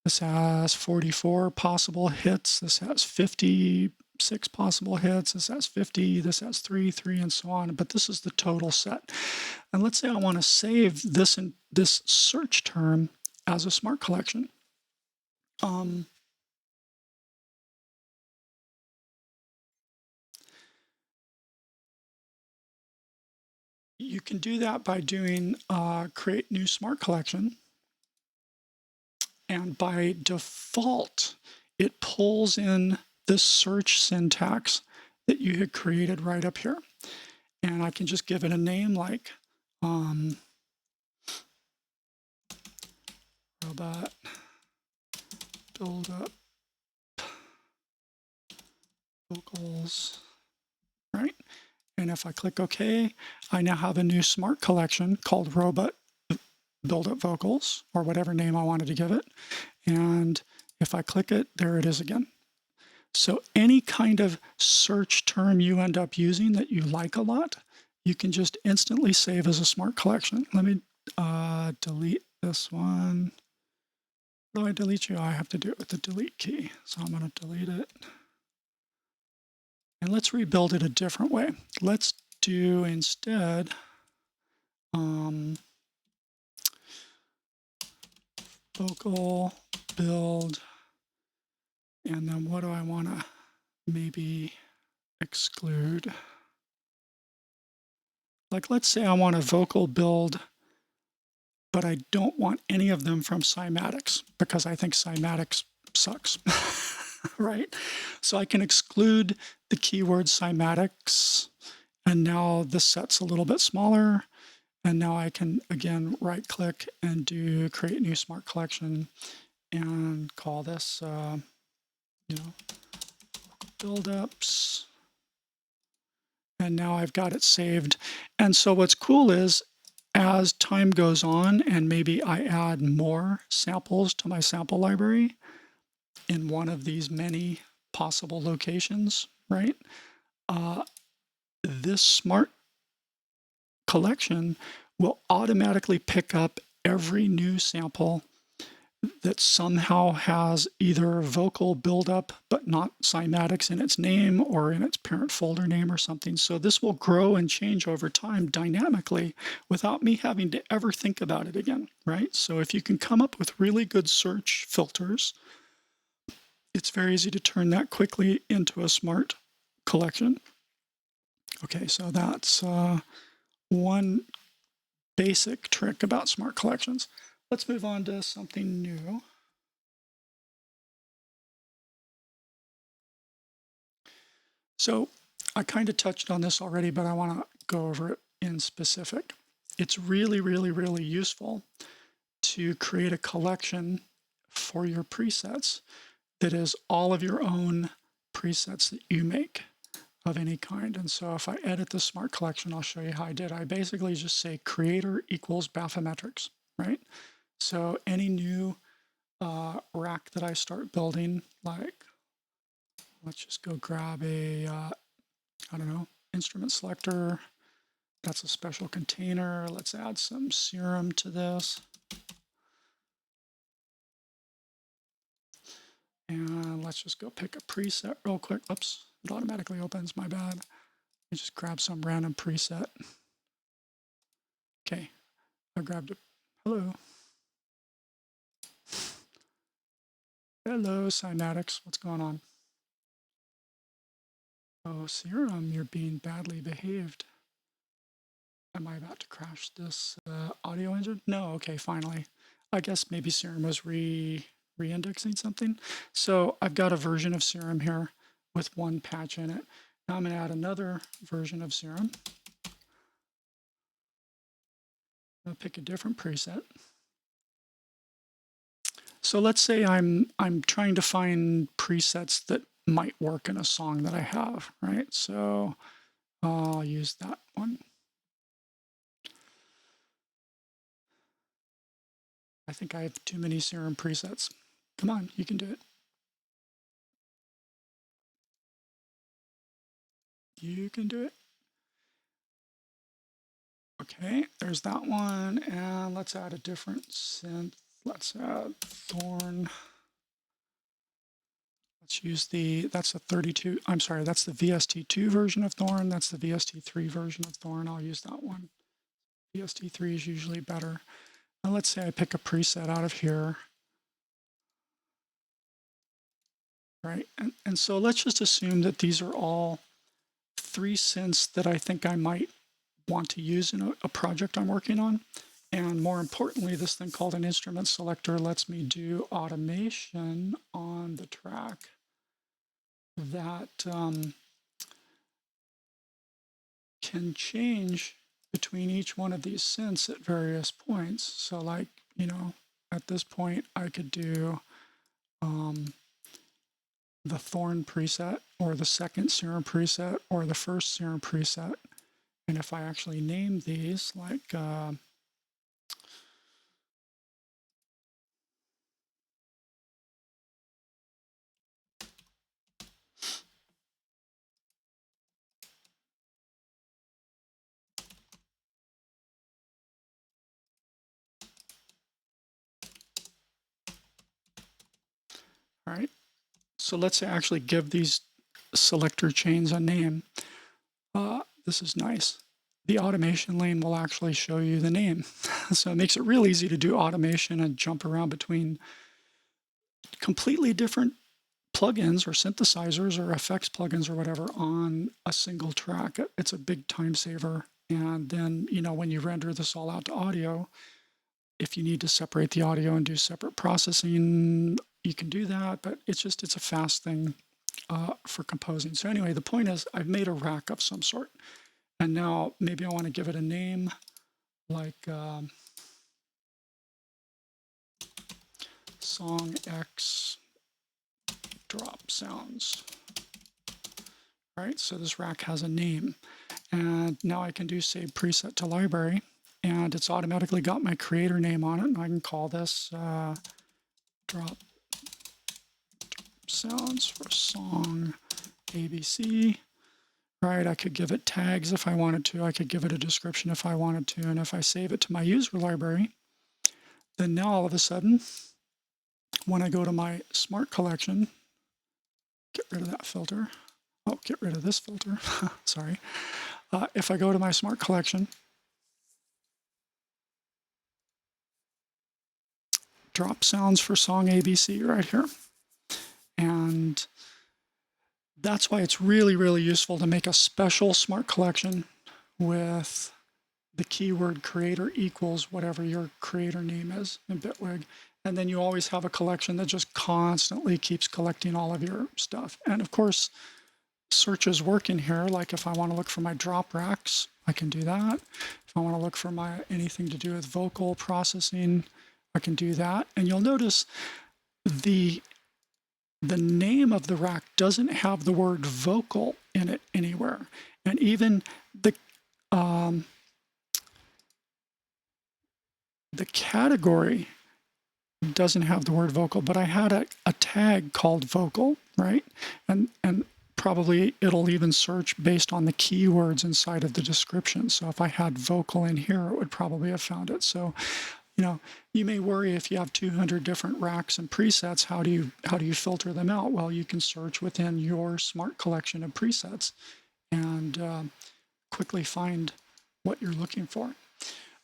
This has 44 possible hits. This has 56 possible hits. This has 50. This has 3, and so on. But this is the total set. And let's say I want to save this search term as a smart collection. You can do that by doing create new smart collection. And by default, it pulls in this search syntax that you had created right up here. And I can just give it a name like robot build up vocals, right? And if I click OK, I now have a new smart collection called Robot Build-Up Vocals, or whatever name I wanted to give it. And if I click it, there it is again. So any kind of search term you end up using that you like a lot, you can just instantly save as a smart collection. Let me delete this one. How do I delete you? I have to do it with the delete key. So I'm going to delete it. And let's rebuild it a different way. Let's do instead vocal build, and then what do I want to maybe exclude? Like, let's say I want a vocal build, but I don't want any of them from cymatics because I think cymatics sucks, right? So I can exclude the keyword cymatics, and now the set's a little bit smaller. And now I can, again, right-click and do create new smart collection and call this, build-ups. And now I've got it saved. And so what's cool is as time goes on and maybe I add more samples to my sample library in one of these many possible locations, right? This smart collection will automatically pick up every new sample that somehow has either vocal buildup but not cymatics in its name or in its parent folder name or something. So this will grow and change over time dynamically without me having to ever think about it again, right? So if you can come up with really good search filters, it's very easy to turn that quickly into a smart collection. Okay, so that's one basic trick about smart collections. Let's move on to something new. So I kind of touched on this already, but I want to go over it in specific. It's really, really, really useful to create a collection for your presets that is all of your own presets that you make of any kind. And so if I edit the smart collection, I'll show you how I did. I basically just say creator equals BAPHY'Metrics, right? So any new rack that I start building, like let's just go grab a, I don't know, instrument selector. That's a special container. Let's add some serum to this. And let's just go pick a preset real quick. Oops, it automatically opens, my bad. Let me just grab some random preset. Okay, I grabbed it. Hello. Hello, cymatics. What's going on? Oh, serum, you're being badly behaved. Am I about to crash this audio engine? No, okay, finally. I guess maybe serum was re-indexing something. So I've got a version of serum here with one patch in it. Now I'm going to add another version of serum. I'll pick a different preset. So let's say I'm trying to find presets that might work in a song that I have, right? So I'll use that one. I think I have too many serum presets. Come on, you can do it. You can do it. Okay, there's that one. And let's add a different synth. Let's add Thorn. Let's use that's the 32, I'm sorry, that's the VST2 version of Thorn. That's the VST3 version of Thorn. I'll use that one. VST3 is usually better. Now let's say I pick a preset out of here. Right, and so let's just assume that these are all 3 synths that I think I might want to use in a project I'm working on. And more importantly, this thing called an instrument selector lets me do automation on the track that can change between each one of these synths at various points. So like, you know, at this point I could do the Thorn preset or the second serum preset or the first serum preset. And if I actually name these, like all right, so let's actually give these selector chains a name. This is nice. The automation lane will actually show you the name. So it makes it real easy to do automation and jump around between completely different plugins or synthesizers or effects plugins or whatever on a single track. It's a big time saver. And then, you know, when you render this all out to audio, if you need to separate the audio and do separate processing, you can do that. But it's a fast thing for composing. So anyway, the point is I've made a rack of some sort. And now maybe I want to give it a name like Song X Drop Sounds. All right, so this rack has a name. And now I can do save preset to library. And it's automatically got my creator name on it. And I can call this drop sounds for song ABC. Right, I could give it tags if I wanted to. I could give it a description if I wanted to. And if I save it to my user library, then now all of a sudden, when I go to my smart collection, get rid of that filter. Oh, get rid of this filter. Sorry. If I go to my smart collection, drop sounds for song ABC right here. And that's why it's really, really useful to make a special smart collection with the keyword creator equals whatever your creator name is in Bitwig. And then you always have a collection that just constantly keeps collecting all of your stuff. And of course, searches work in here. Like if I want to look for my drop racks, I can do that. If I want to look for my anything to do with vocal processing, I can do that. And you'll notice the name of the rack doesn't have the word vocal in it anywhere. And even the category doesn't have the word vocal, but I had a tag called vocal, right? And probably it'll even search based on the keywords inside of the description. So if I had vocal in here, it would probably have found it. So, you know, you may worry if you have 200 different racks and presets, how do you filter them out? Well, you can search within your smart collection of presets and quickly find what you're looking for.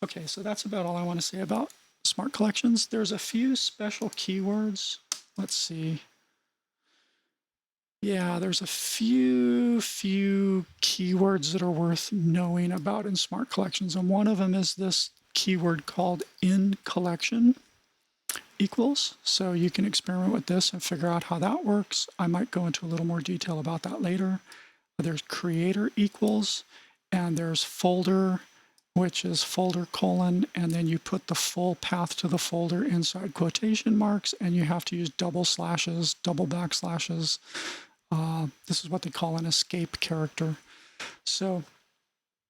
Okay, so that's about all I want to say about smart collections. There's a few special keywords. Let's see. Yeah, there's a few keywords that are worth knowing about in smart collections. And one of them is this keyword called in collection equals. So you can experiment with this and figure out how that works. I might go into a little more detail about that later. There's creator equals, and there's folder, which is folder colon, and then you put the full path to the folder inside quotation marks, and you have to use double slashes, double backslashes. This is what they call an escape character. So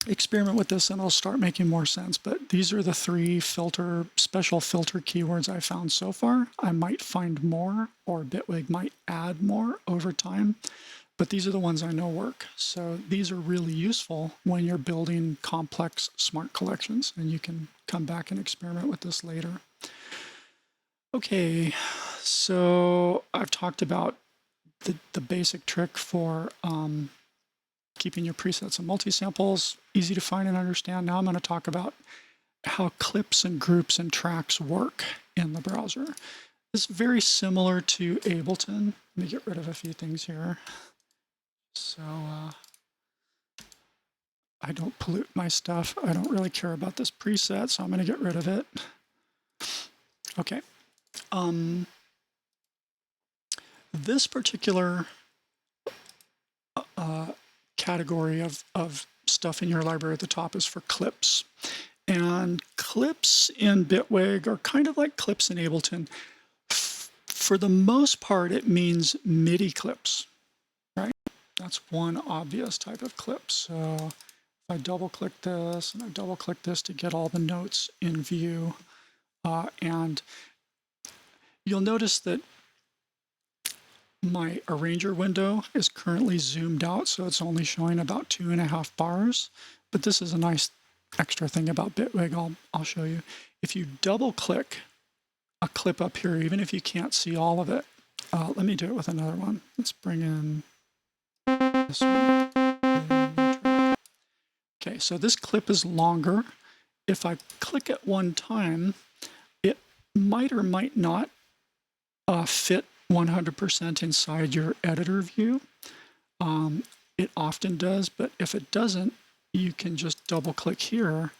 experiment with this and it'll start making more sense. But these are the three special filter keywords I found so far. I might find more, or Bitwig might add more over time. But these are the ones I know work. So these are really useful when you're building complex smart collections, and you can come back and experiment with this later. Okay, so I've talked about the basic trick for keeping your presets and multi-samples easy to find and understand. Now I'm going to talk about how clips and groups and tracks work in the browser. It's very similar to Ableton. Let me get rid of a few things here. So I don't pollute my stuff. I don't really care about this preset, so I'm going to get rid of it. Okay. This particular category of stuff in your library at the top is for clips. And clips in Bitwig are kind of like clips in Ableton. For the most part, it means Midi clips, right? That's one obvious type of clip. So If I double click this and I double click this to get all the notes in view, and you'll notice that my arranger window is currently zoomed out, so it's only showing about 2.5 bars. But this is a nice extra thing about Bitwig. I'll show you. If you double click a clip up here, even if you can't see all of it, let me do it with another one. Let's bring in this one. Okay, so this clip is longer. If I click it one time, it might or might not fit 100% inside your editor view. It often does, but if it doesn't, you can just double click here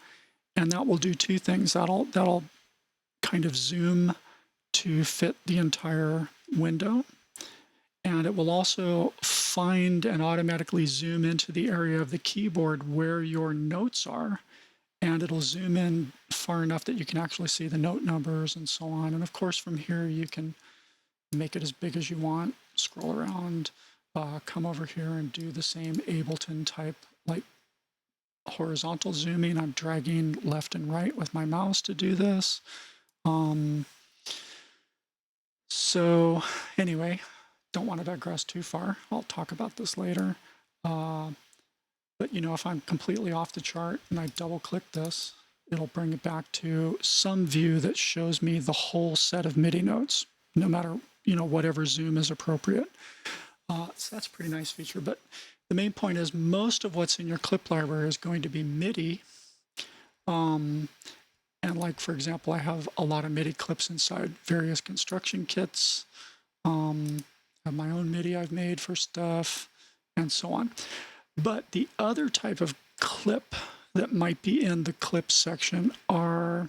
and that will do two things. That'll kind of zoom to fit the entire window. And it will also find and automatically zoom into the area of the keyboard where your notes are. And it'll zoom in far enough that you can actually see the note numbers and so on. And of course, from here, you can make it as big as you want, scroll around, come over here and do the same Ableton type, like horizontal zooming. I'm dragging left and right with my mouse to do this. So anyway, don't want to digress too far. I'll talk about this later. But you know, if I'm completely off the chart and I double click this, it'll bring it back to some view that shows me the whole set of MIDI notes, no matter, you know, whatever zoom is appropriate. So that's a pretty nice feature. But the main point is most of what's in your clip library is going to be MIDI. And like, for example, I have a lot of MIDI clips inside various construction kits. I have my own MIDI I've made for stuff and so on. But the other type of clip that might be in the clips section are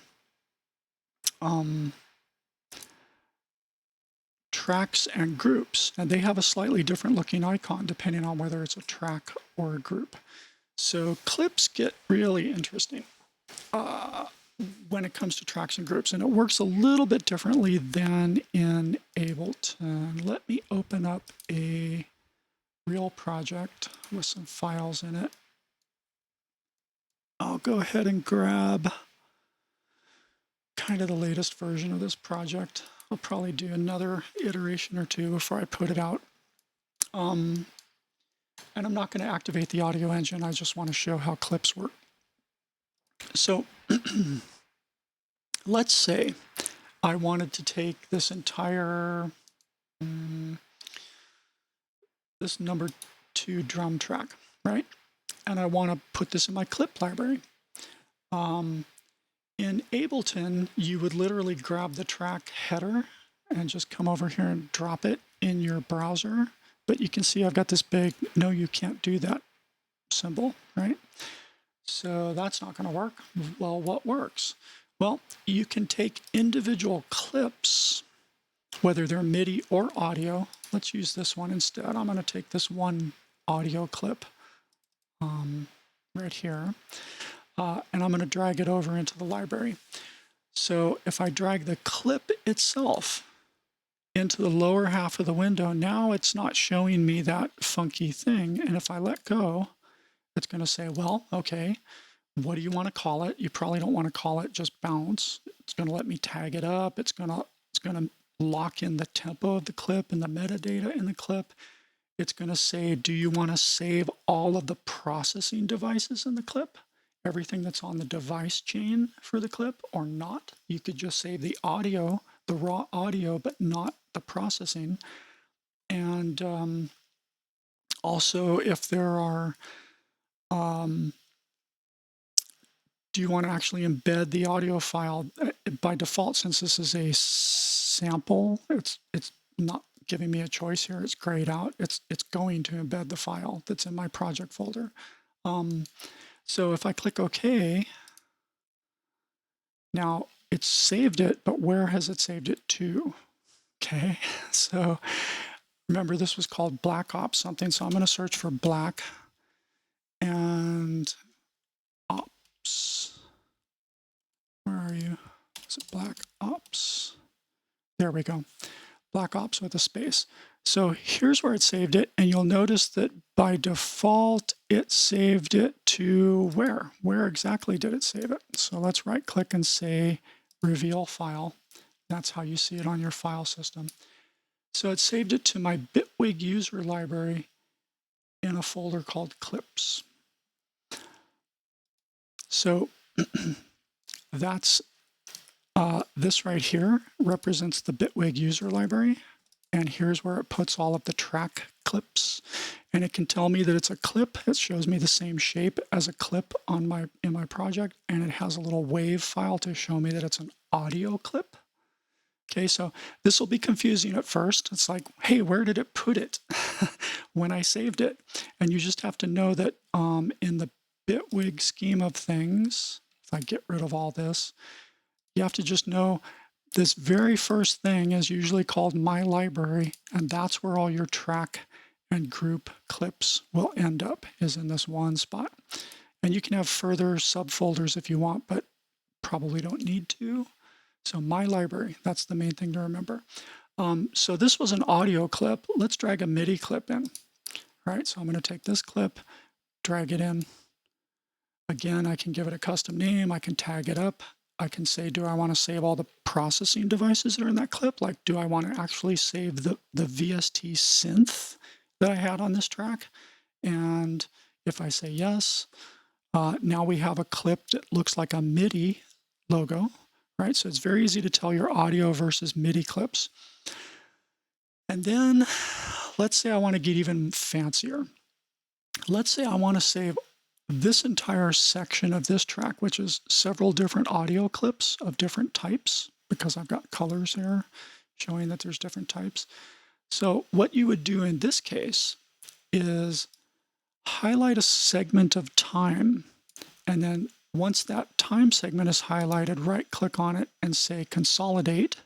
tracks and groups. And they have a slightly different looking icon depending on whether it's a track or a group. So clips get really interesting when it comes to tracks and groups. And it works a little bit differently than in Ableton. Let me open up a real project with some files in it. I'll go ahead and grab kind of the latest version of this project. I'll probably do another iteration or two before I put it out. And I'm not going to activate the audio engine. I just want to show how clips work. So let's say I wanted to take this entire this number 2 drum track, right? And I want to put this in my clip library. In Ableton, you would literally grab the track header and just come over here and drop it in your browser. But you can see I've got this big, no, you can't do that symbol, right? So that's not going to work. Well, what works? Well, you can take individual clips, whether they're MIDI or audio. Let's use this one instead. I'm going to take this one audio clip right here, and I'm going to drag it over into the library. So if I drag the clip itself into the lower half of the window, now it's not showing me that funky thing. And if I let go, it's going to say, well, okay, what do you want to call it? You probably don't want to call it just bounce. It's going to let me tag it up. It's going to lock in the tempo of the clip and the metadata in the clip. It's going to say, do you want to save all of the processing devices in the clip? Everything that's on the device chain for the clip or not? You could just save the audio, the raw audio, but not the processing. And also if there are, do you want to actually embed the audio file? By default, since this is a sample, it's not giving me a choice here. It's grayed out. It's going to embed the file that's in my project folder. So if I click OK, now it's saved it, but where has it saved it to? Okay, so remember this was called Black Ops something, so I'm going to search for Black and Ops. Where are you? Is it Black Ops? There we go. Black Ops with a space. So here's where it saved it, and you'll notice that by default it saved it to where? Where exactly did it save it? So let's right click and say reveal file. That's how you see it on your file system. So it saved it to my Bitwig user library in a folder called clips. So that's this right here represents the Bitwig user library. And here's where it puts all of the track clips. And it can tell me that it's a clip. It shows me the same shape as a clip on in my project. And it has a little wave file to show me that it's an audio clip. Okay, so this will be confusing at first. It's like, hey, where did it put it when I saved it? And you just have to know that in the Bitwig scheme of things, if I get rid of all this, you have to just know this very first thing is usually called My Library, and that's where all your track and group clips will end up, is in this one spot. And you can have further subfolders if you want, but probably don't need to. So My Library, that's the main thing to remember. So this was an audio clip. Let's drag a Midi clip in. All right, so I'm going to take this clip, drag it in. Again, I can give it a custom name. I can tag it up. I can say, do I want to save all the processing devices that are in that clip? Like, do I want to actually save the VST synth that I had on this track? And if I say yes, now we have a clip that looks like a Midi logo, right? So it's very easy to tell your audio versus Midi clips. And then let's say I want to get even fancier. Let's say I want to save this entire section of this track, which is several different audio clips of different types, because I've got colors here showing that there's different types. So what you would do in this case is highlight a segment of time, and then once that time segment is highlighted, right click on it and say consolidate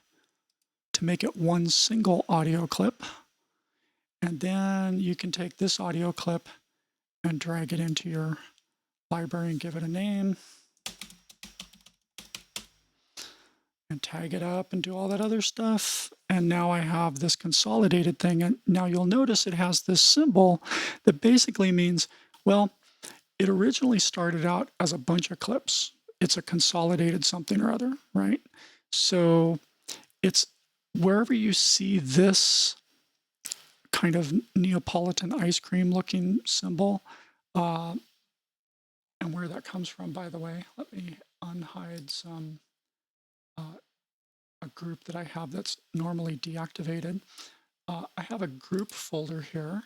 to make it one single audio clip. And then you can take this audio clip and drag it into your library and give it a name and tag it up and do all that other stuff. And now I have this consolidated thing. And now you'll notice it has this symbol that basically means, well, it originally started out as a bunch of clips. It's a consolidated something or other, right? So it's wherever you see this kind of Neapolitan ice cream looking symbol, and where that comes from, by the way, let me unhide some a group that I have that's normally deactivated. I have a group folder here,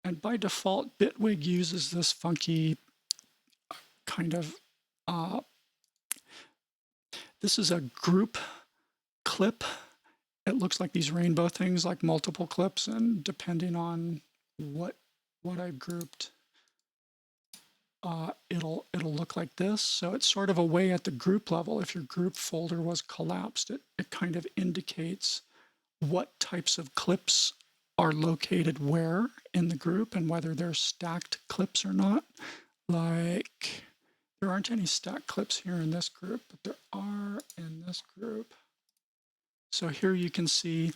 and by default, Bitwig uses this funky kind of, this is a group clip. It looks like these rainbow things, like multiple clips, and depending on what I've grouped, it'll look like this. So it's sort of a way at the group level. If your group folder was collapsed, it kind of indicates what types of clips are located where in the group and whether they're stacked clips or not. Like, there aren't any stacked clips here in this group, but there are in this group. So here you can see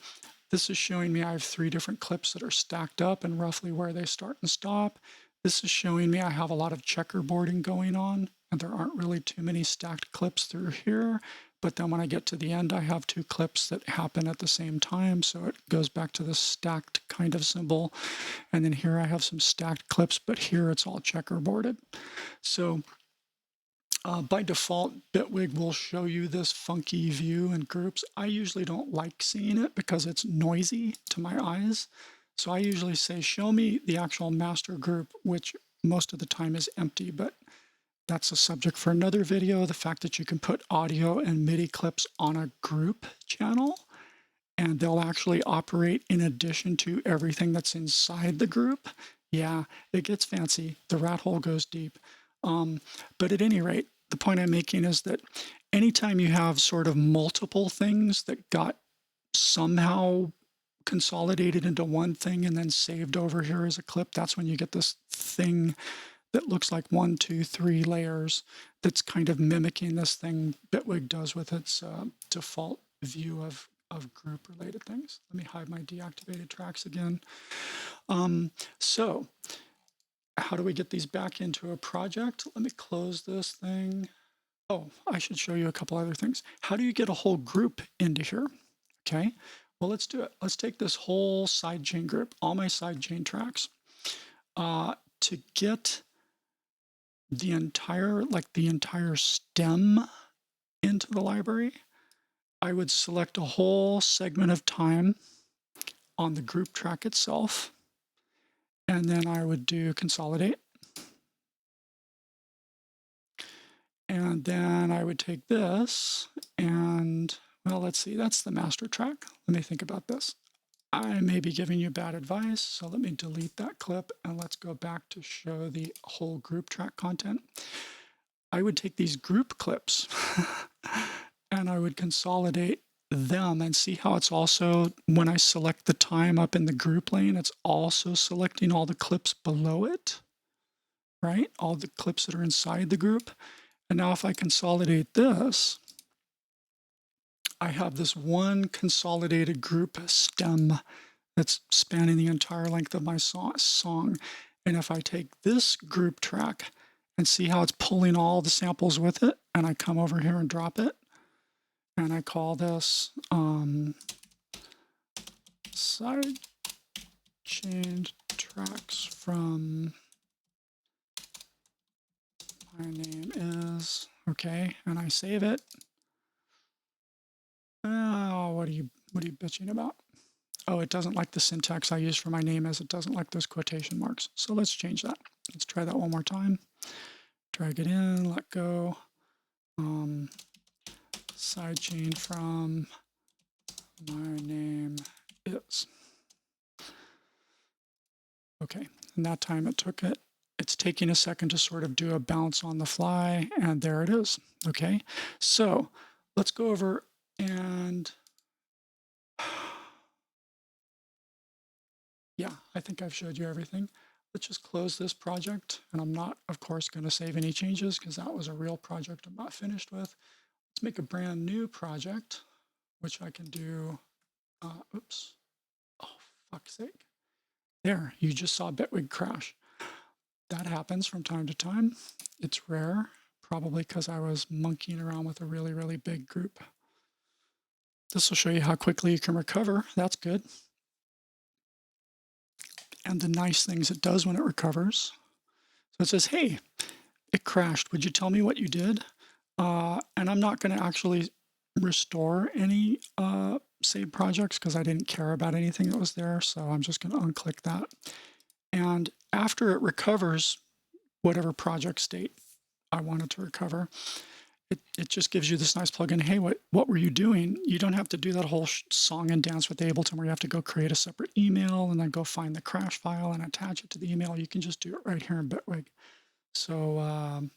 this is showing me I have 3 different clips that are stacked up and roughly where they start and stop. This is showing me I have a lot of checkerboarding going on, and there aren't really too many stacked clips through here. But then when I get to the end, I have 2 clips that happen at the same time. So it goes back to the stacked kind of symbol. And then here I have some stacked clips, but here it's all checkerboarded. So by default, Bitwig will show you this funky view in groups. I usually don't like seeing it because it's noisy to my eyes. So I usually say, show me the actual master group, which most of the time is empty, but that's a subject for another video. The fact that you can put audio and MIDI clips on a group channel, and they'll actually operate in addition to everything that's inside the group. Yeah, it gets fancy. The rat hole goes deep. But at any rate, the point I'm making is that anytime you have sort of multiple things that got somehow consolidated into one thing and then saved over here as a clip, that's when you get this thing that looks like 1, 2, 3 layers that's kind of mimicking this thing Bitwig does with its default view of group related things. Let me hide my deactivated tracks again. So how do we get these back into a project? Let me close this thing. Oh, I should show you a couple other things. How do you get a whole group into here? Okay, well, let's do it. Let's take this whole sidechain group, all my sidechain tracks, to get the entire stem into the library. I would select a whole segment of time on the group track itself, and then I would do consolidate. And then I would take this and, well, let's see, that's the master track. Let me think about this. I may be giving you bad advice, so let me delete that clip and let's go back to show the whole group track content. I would take these group clips and I would consolidate them and see how it's also, when I select the time up in the group lane, it's also selecting all the clips below it, right? All the clips that are inside the group. And now if I consolidate this, I have this one consolidated group stem that's spanning the entire length of my song. And if I take this group track and see how it's pulling all the samples with it, and I come over here and drop it, and I call this sidechain tracks from my name is, okay, and I save it. Oh, what are you bitching about? Oh, it doesn't like the syntax I use for my name, as it doesn't like those quotation marks. So let's change that. Let's try that one more time. Drag it in, let go. Sidechain from my name is. Okay, and that time it took it. It's taking a second to sort of do a bounce on the fly, and there it is. Okay, so let's go over and yeah, I think I've showed you everything. Let's just close this project, and I'm not, of course, going to save any changes because that was a real project I'm not finished with. Let's make a brand new project, which I can do, oops, oh, fuck's sake. There, you just saw Bitwig crash. That happens from time to time. It's rare, probably because I was monkeying around with a really, really big group. This will show you how quickly you can recover. That's good. And the nice things it does when it recovers. So it says, hey, it crashed. Would you tell me what you did? And I'm not going to actually restore any saved projects because I didn't care about anything that was there. So I'm just going to unclick that. And after it recovers whatever project state I wanted to recover, it just gives you this nice plugin. Hey, what were you doing? You don't have to do that whole song and dance with Ableton where you have to go create a separate email and then go find the crash file and attach it to the email. You can just do it right here in Bitwig. So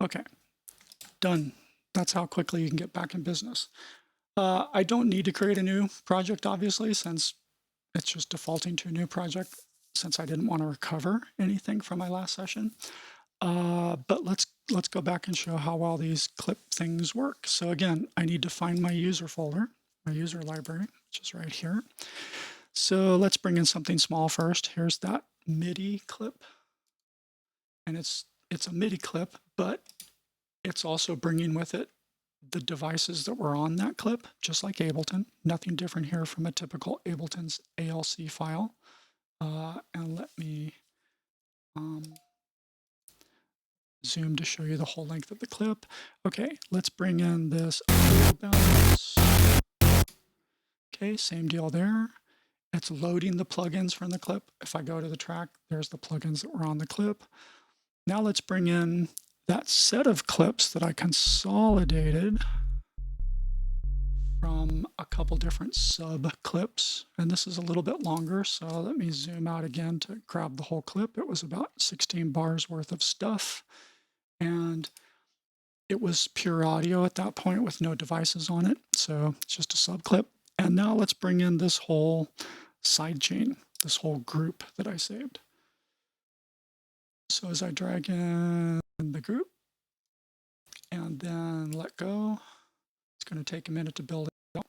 okay, done. That's how quickly you can get back in business. I don't need to create a new project, obviously, since it's just defaulting to a new project, since I didn't want to recover anything from my last session. But let's go back and show how well these clip things work. So again, I need to find my user folder, my user library, which is right here. So let's bring in something small first. Here's that Midi clip. And it's a Midi clip, but it's also bringing with it the devices that were on that clip, just like Ableton. Nothing different here from a typical Ableton's ALC file. And let me zoom to show you the whole length of the clip. Okay, let's bring in this audio bounce. Okay, same deal there. It's loading the plugins from the clip. If I go to the track, there's the plugins that were on the clip. Now let's bring in that set of clips that I consolidated from a couple different sub clips. And this is a little bit longer, so let me zoom out again to grab the whole clip. It was about 16 bars worth of stuff. And it was pure audio at that point with no devices on it. So it's just a sub clip. And now let's bring in this whole sidechain, this whole group that I saved. So as I drag in the group and then let go, it's going to take a minute to build it out.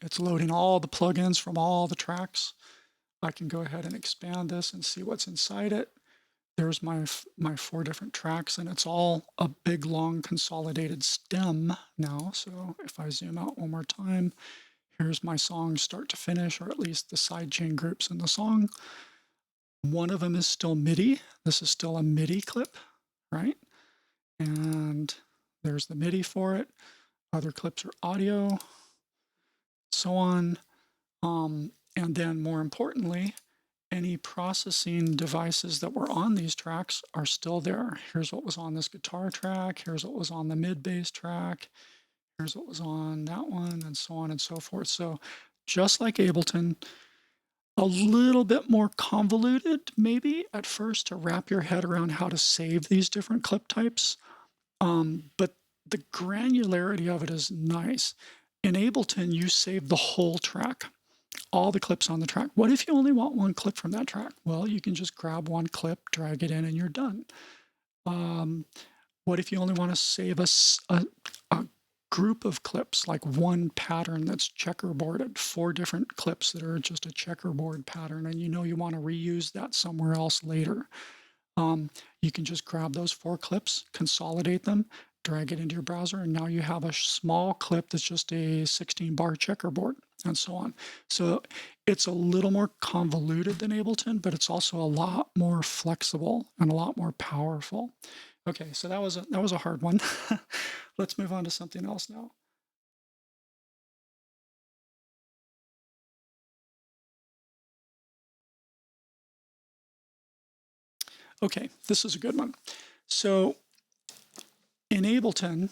It's loading all the plugins from all the tracks. I can go ahead and expand this and see what's inside it. There's my 4 different tracks, and it's all a big, long, consolidated stem now. So if I zoom out one more time, here's my song start to finish, or at least the sidechain groups in the song. One of them is still Midi. This is still a Midi clip, right? And there's the Midi for it. Other clips are audio, so on. And then more importantly, any processing devices that were on these tracks are still there. Here's what was on this guitar track. Here's what was on the mid bass track. Here's what was on that one, and so on and so forth. So just like Ableton, a little bit more convoluted maybe at first to wrap your head around how to save these different clip types. But the granularity of it is nice. In Ableton, you save the whole track, all the clips on the track. What if you only want one clip from that track? Well, you can just grab one clip, drag it in, and you're done. What if you only want to save a group of clips, like one pattern that's checkerboarded, 4 different clips that are just a checkerboard pattern, and you know you want to reuse that somewhere else later? You can just grab those 4 clips, consolidate them, drag it into your browser, and now you have a small clip that's just a 16-bar checkerboard, and so on. So it's a little more convoluted than Ableton, but it's also a lot more flexible and a lot more powerful. Okay, so that was a hard one. Let's move on to something else now. Okay, this is a good one. So in Ableton,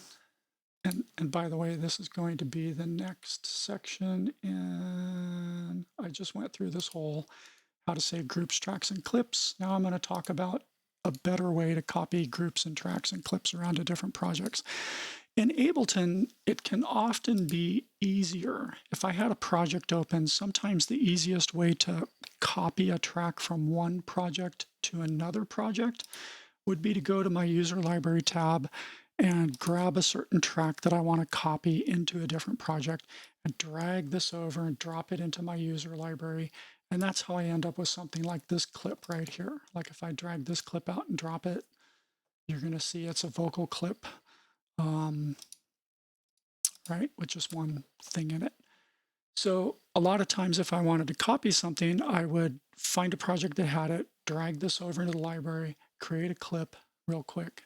and by the way, this is going to be the next section, and I just went through this whole how to save groups, tracks, and clips. Now I'm going to talk about a better way to copy groups and tracks and clips around to different projects. In Ableton, it can often be easier. If I had a project open, sometimes the easiest way to copy a track from one project to another project would be to go to my user library tab and grab a certain track that I want to copy into a different project and drag this over and drop it into my user library. And that's how I end up with something like this clip right here. Like if I drag this clip out and drop it, you're going to see it's a vocal clip, right, with just one thing in it. So a lot of times if I wanted to copy something, I would find a project that had it, drag this over into the library, create a clip real quick,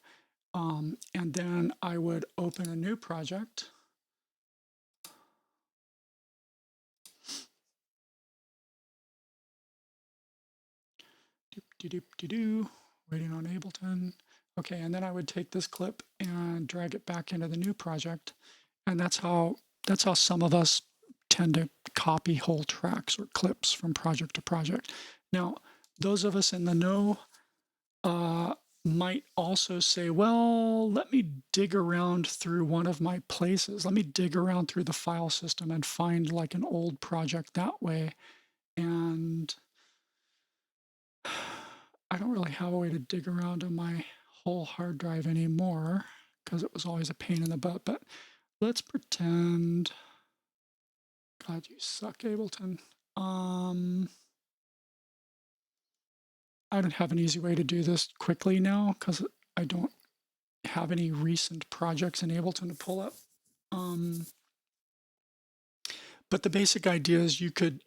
and then I would open a new project. Waiting on Ableton. Okay, and then I would take this clip and drag it back into the new project. And that's how some of us tend to copy whole tracks or clips from project to project. Now, those of us in the know might also say, well, let me dig around through one of my places. Let me dig around through the file system and find like an old project that way. And I don't really have a way to dig around on my whole hard drive anymore because it was always a pain in the butt. But let's pretend, God, you suck, Ableton. I don't have an easy way to do this quickly now because I don't have any recent projects in Ableton to pull up. But the basic idea is you could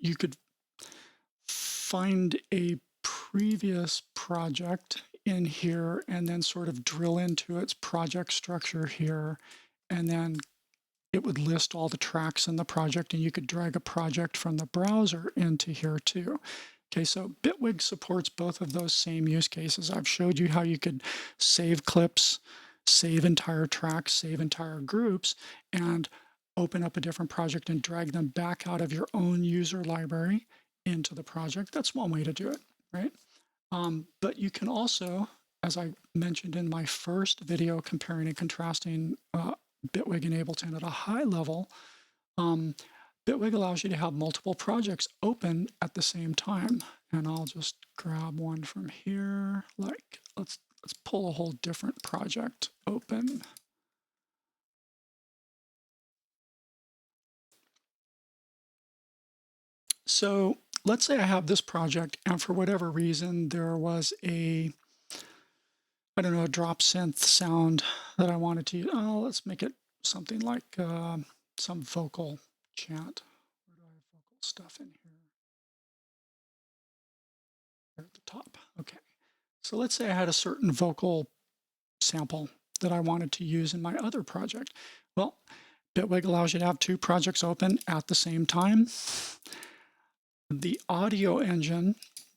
find a previous project in here and then sort of drill into its project structure here and then it would list all the tracks in the project, and you could drag a project from the browser into here too. Okay, so Bitwig supports both of those same use cases. I've showed you how you could save clips, save entire tracks, save entire groups, and open up a different project and drag them back out of your own user library into the project. That's one way to do it, right? But you can also, as I mentioned in my first video comparing and contrasting Bitwig and Ableton at a high level, Bitwig allows you to have multiple projects open at the same time. And I'll just grab one from here. Like, let's pull a whole different project open. So let's say I have this project, and for whatever reason, there was a, I don't know, a drop synth sound that I wanted to use. Oh, let's make it something like some vocal chant. Where do I have vocal stuff in here? Here at the top. Okay. So let's say I had a certain vocal sample that I wanted to use in my other project. Well, Bitwig allows you to have two projects open at the same time. The audio engine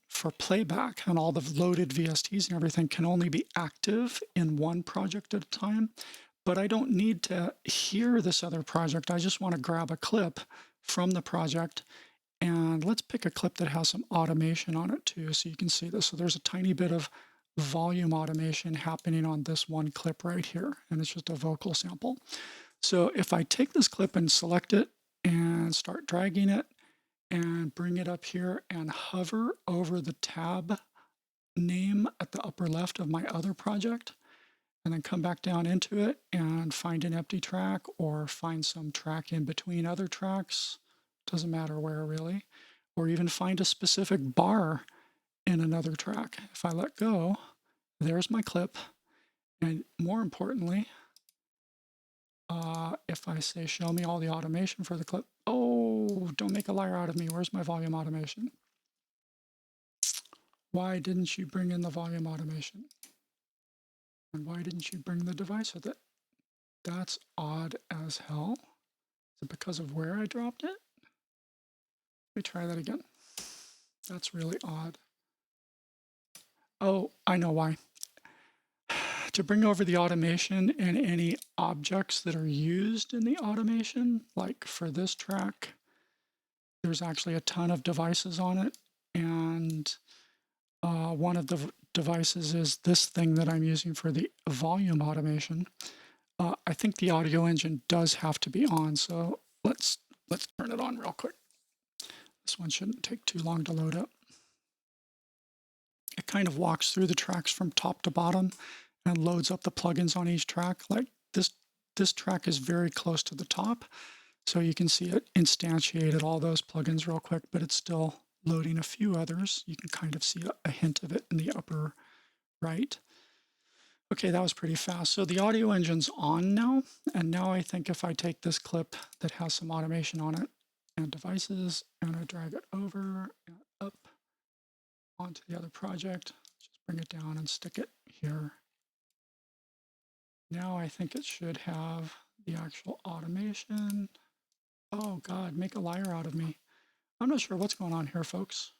for playback and all the loaded VSTs and everything can only be active in one project at a time, but I don't need to hear this other project. I just want to grab a clip from the project, and let's pick a clip that has some automation on it too, so you can see this. So there's a tiny bit of volume automation happening on this one clip right here, and it's just a vocal sample. So if I take this clip and select it and start dragging it and bring it up here and hover over the tab name at the upper left of my other project, and then come back down into it and find an empty track or find some track in between other tracks, doesn't matter where really, or even find a specific bar in another track. If I let go, there's my clip. And more importantly, if I say show me all the automation for the clip, oh, don't make a liar out of me. Where's my volume automation? Why didn't you bring in the volume automation? And why didn't you bring the device with it? That's odd as hell. Is it because of where I dropped it? Let me try that again. That's really odd. Oh, I know why. To bring over the automation and any objects that are used in the automation, like for this track, there's actually a ton of devices on it. And one of the devices is this thing that I'm using for the volume automation. I think the audio engine does have to be on, so let's turn it on real quick. This one shouldn't take too long to load up. It kind of walks through the tracks from top to bottom and loads up the plugins on each track. Like this track is very close to the top, so you can see it instantiated all those plugins real quick, but it's still loading a few others. You can kind of see a hint of it in the upper right. Okay, that was pretty fast. So the audio engine's on now, and now I think if I take this clip that has some automation on it and devices, and I drag it over and up onto the other project, just bring it down and stick it here. Now I think it should have the actual automation. Oh God, make a liar out of me. I'm not sure what's going on here, folks.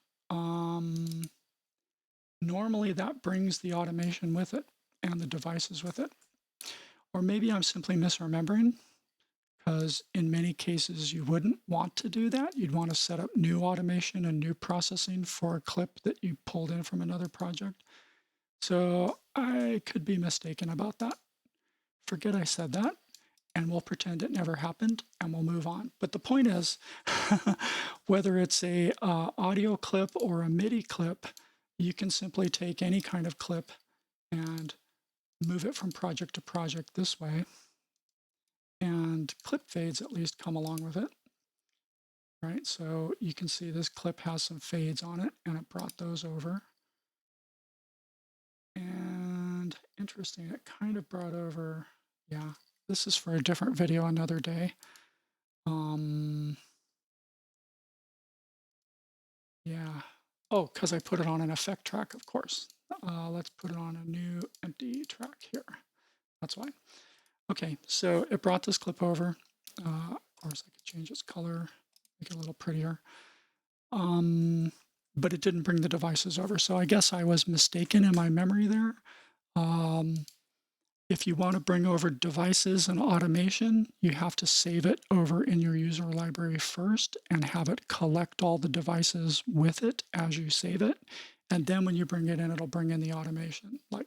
Normally that brings the automation with it and the devices with it. Or maybe I'm simply misremembering, because in many cases you wouldn't want to do that. You'd want to set up new automation and new processing for a clip that you pulled in from another project. So I could be mistaken about that. Forget I said that, and we'll pretend it never happened, and we'll move on. But the point is, whether it's a audio clip or a Midi clip, you can simply take any kind of clip and move it from project to project this way. And clip fades at least come along with it, right? So you can see this clip has some fades on it, and it brought those over. And interesting, it kind of brought over, yeah, this is for a different video another day. Yeah. Oh, because I put it on an effect track, of course. Let's put it on a new empty track here. That's why. Okay, so it brought this clip over. Of course, I could change its color, make it a little prettier. But it didn't bring the devices over. So I guess I was mistaken in my memory there. If you want to bring over devices and automation, you have to save it over in your user library first and have it collect all the devices with it as you save it. And then when you bring it in, it'll bring in the automation. Like,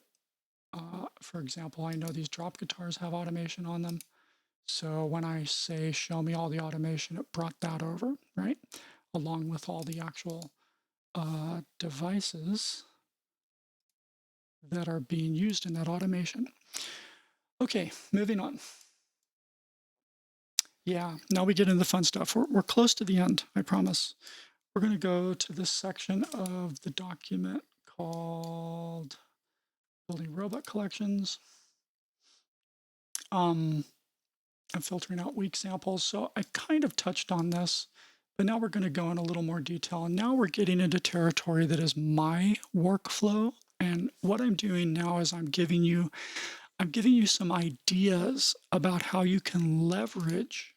for example, I know these drop guitars have automation on them. So when I say, show me all the automation, it brought that over, right? Along with all the actual devices that are being used in that automation. Okay, moving on. Yeah, now we get into the fun stuff. We're close to the end, I promise. We're going to go to this section of the document called Building Robot Collections. And filtering out weak samples. So I kind of touched on this, but now we're going to go in a little more detail. And now we're getting into territory that is my workflow. And what I'm doing now is I'm giving you some ideas about how you can leverage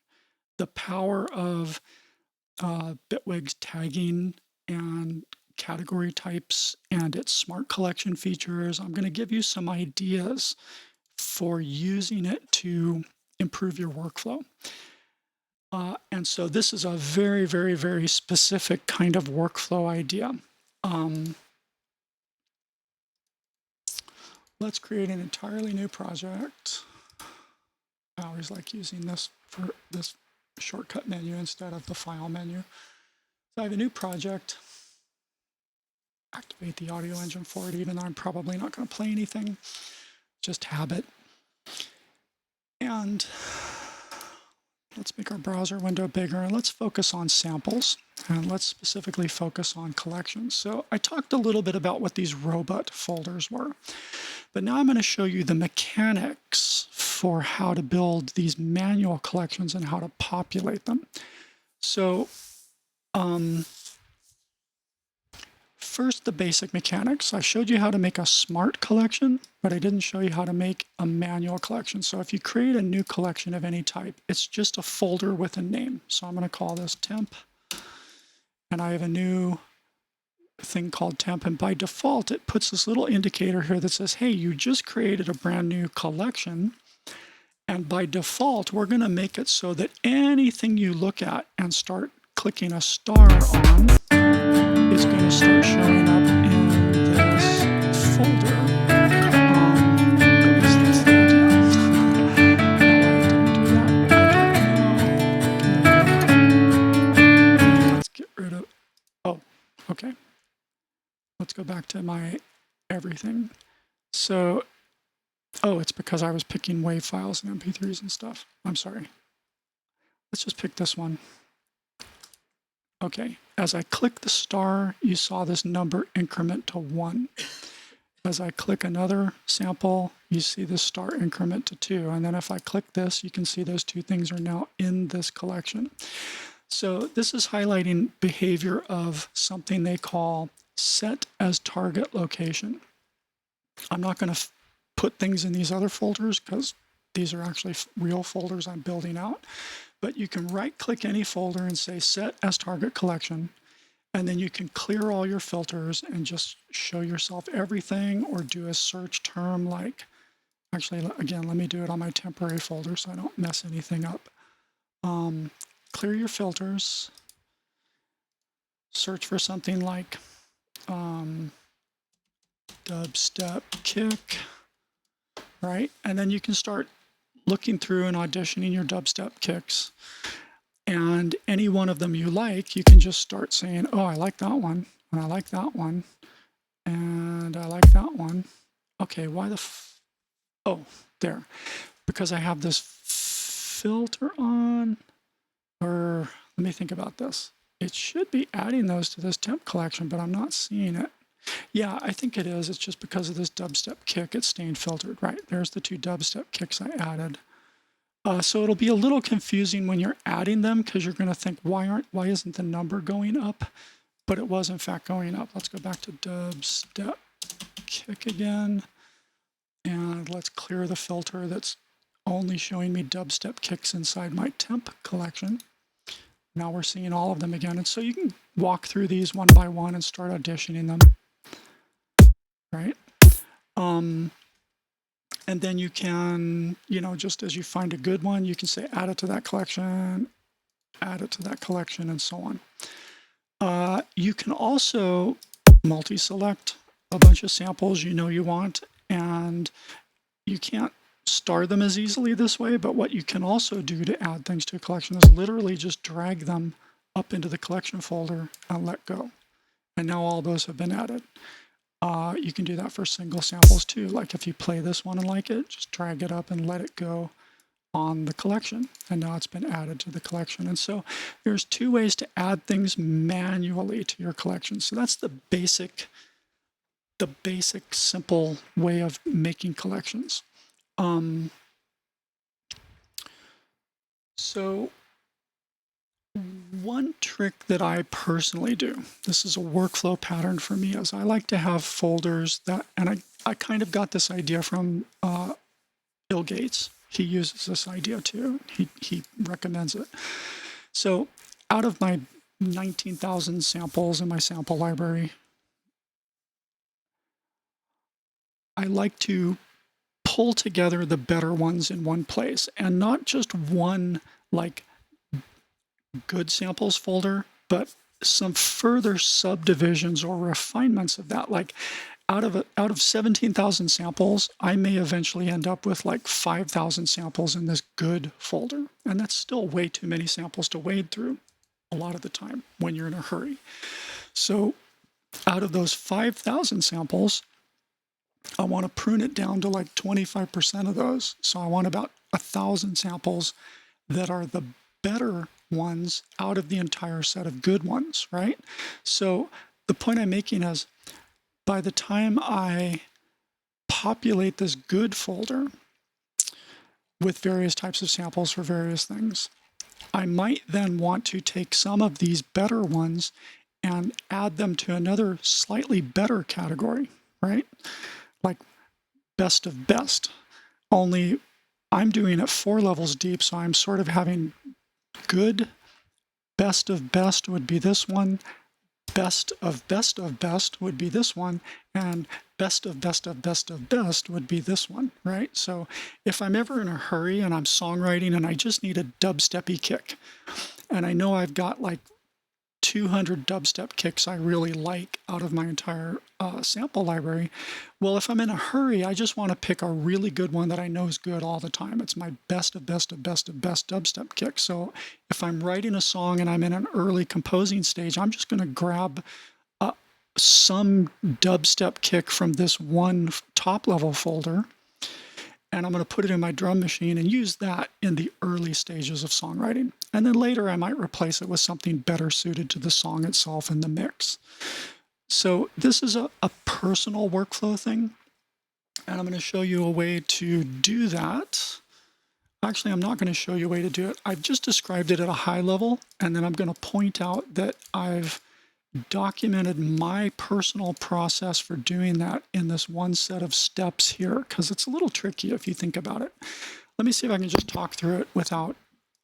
the power of Bitwig's tagging and category types and its smart collection features. I'm going to give you some ideas for using it to improve your workflow. And so this is a very, very, very specific kind of workflow idea. Let's create an entirely new project. I always like using this for this shortcut menu instead of the file menu. So I have a new project. Activate the audio engine for it, even though I'm probably not going to play anything. Just habit. And let's make our browser window bigger and let's focus on samples and let's specifically focus on collections. So I talked a little bit about what these robot folders were, but now I'm going to show you the mechanics for how to build these manual collections and how to populate them. So first, the basic mechanics. I showed you how to make a smart collection, but I didn't show you how to make a manual collection. So if you create a new collection of any type, it's just a folder with a name. So I'm going to call this temp. And I have a new thing called temp. And by default, it puts this little indicator here that says, hey, you just created a brand new collection. And by default, we're going to make it so that anything you look at and start clicking a star on is going to start showing up in this folder. At least that's the idea. Let's get rid of, oh, okay. Let's go back to my everything. So, oh, it's because I was picking WAV files and MP3s and stuff. I'm sorry. Let's just pick this one. Okay, as I click the star, you saw this number increment to 1. As I click another sample, you see this star increment to 2. And then if I click this, you can see those two things are now in this collection. So this is highlighting behavior of something they call set as target location. I'm not going to put things in these other folders because these are actually real folders I'm building out. But you can right-click any folder and say set as target collection, and then you can clear all your filters and just show yourself everything or do a search term like, actually, again, let me do it on my temporary folder so I don't mess anything up. Clear your filters, search for something like dubstep kick, right? And then you can start looking through and auditioning your dubstep kicks. And any one of them you like, you can just start saying, oh, I like that one, and I like that one, and I like that one. Okay, why the oh, there. Because I have this filter on, or let me think about this. It should be adding those to this temp collection, but I'm not seeing it. Yeah, I think it is. It's just because of this dubstep kick, it's staying filtered. Right, there's the 2 dubstep kicks I added. So it'll be a little confusing when you're adding them because you're going to think, why isn't the number going up? But it was in fact going up. Let's go back to dubstep kick again. And let's clear the filter that's only showing me dubstep kicks inside my temp collection. Now we're seeing all of them again. And so you can walk through these one by one and start auditioning them, right? And then you can, just as you find a good one, you can say add it to that collection, add it to that collection, and so on. You can also multi-select a bunch of samples you want, and you can't star them as easily this way, but what you can also do to add things to a collection is literally just drag them up into the collection folder and let go. And now all those have been added. You can do that for single samples too. Like if you play this one and like it, just drag it up and let it go on the collection. And now it's been added to the collection. And so there's two ways to add things manually to your collection. So that's the basic simple way of making collections. So one trick that I personally do, this is a workflow pattern for me, is I like to have folders that, and I kind of got this idea from ill.Gates. He uses this idea too. He recommends it. So out of my 19,000 samples in my sample library, I like to pull together the better ones in one place, and not just one like good samples folder, but some further subdivisions or refinements of that. Like out of 17,000 samples, I may eventually end up with like 5,000 samples in this good folder. And that's still way too many samples to wade through a lot of the time when you're in a hurry. So out of those 5,000 samples, I want to prune it down to like 25% of those. So I want about 1,000 samples that are the better ones out of the entire set of good ones, right? So the point I'm making is by the time I populate this good folder with various types of samples for various things, I might then want to take some of these better ones and add them to another slightly better category, right? Like best of best. Only I'm doing it 4 levels deep, so I'm sort of having good, best of best would be this one, best of best would be this one, and best of best of best of best would be this one, right? So if I'm ever in a hurry and I'm songwriting and I just need a dubsteppy kick, and I know I've got like 200 dubstep kicks I really like out of my entire sample library. Well, if I'm in a hurry, I just want to pick a really good one that I know is good all the time. It's my best of best of best of best dubstep kick. So if I'm writing a song and I'm in an early composing stage, I'm just going to grab some dubstep kick from this one top level folder, and I'm going to put it in my drum machine and use that in the early stages of songwriting. And then later I might replace it with something better suited to the song itself in the mix. So this is a personal workflow thing, and I'm going to show you a way to do that. Actually, I'm not going to show you a way to do it. I've just described it at a high level, and then I'm going to point out that I've documented my personal process for doing that in this one set of steps here, because it's a little tricky if you think about it. Let me see if I can just talk through it without,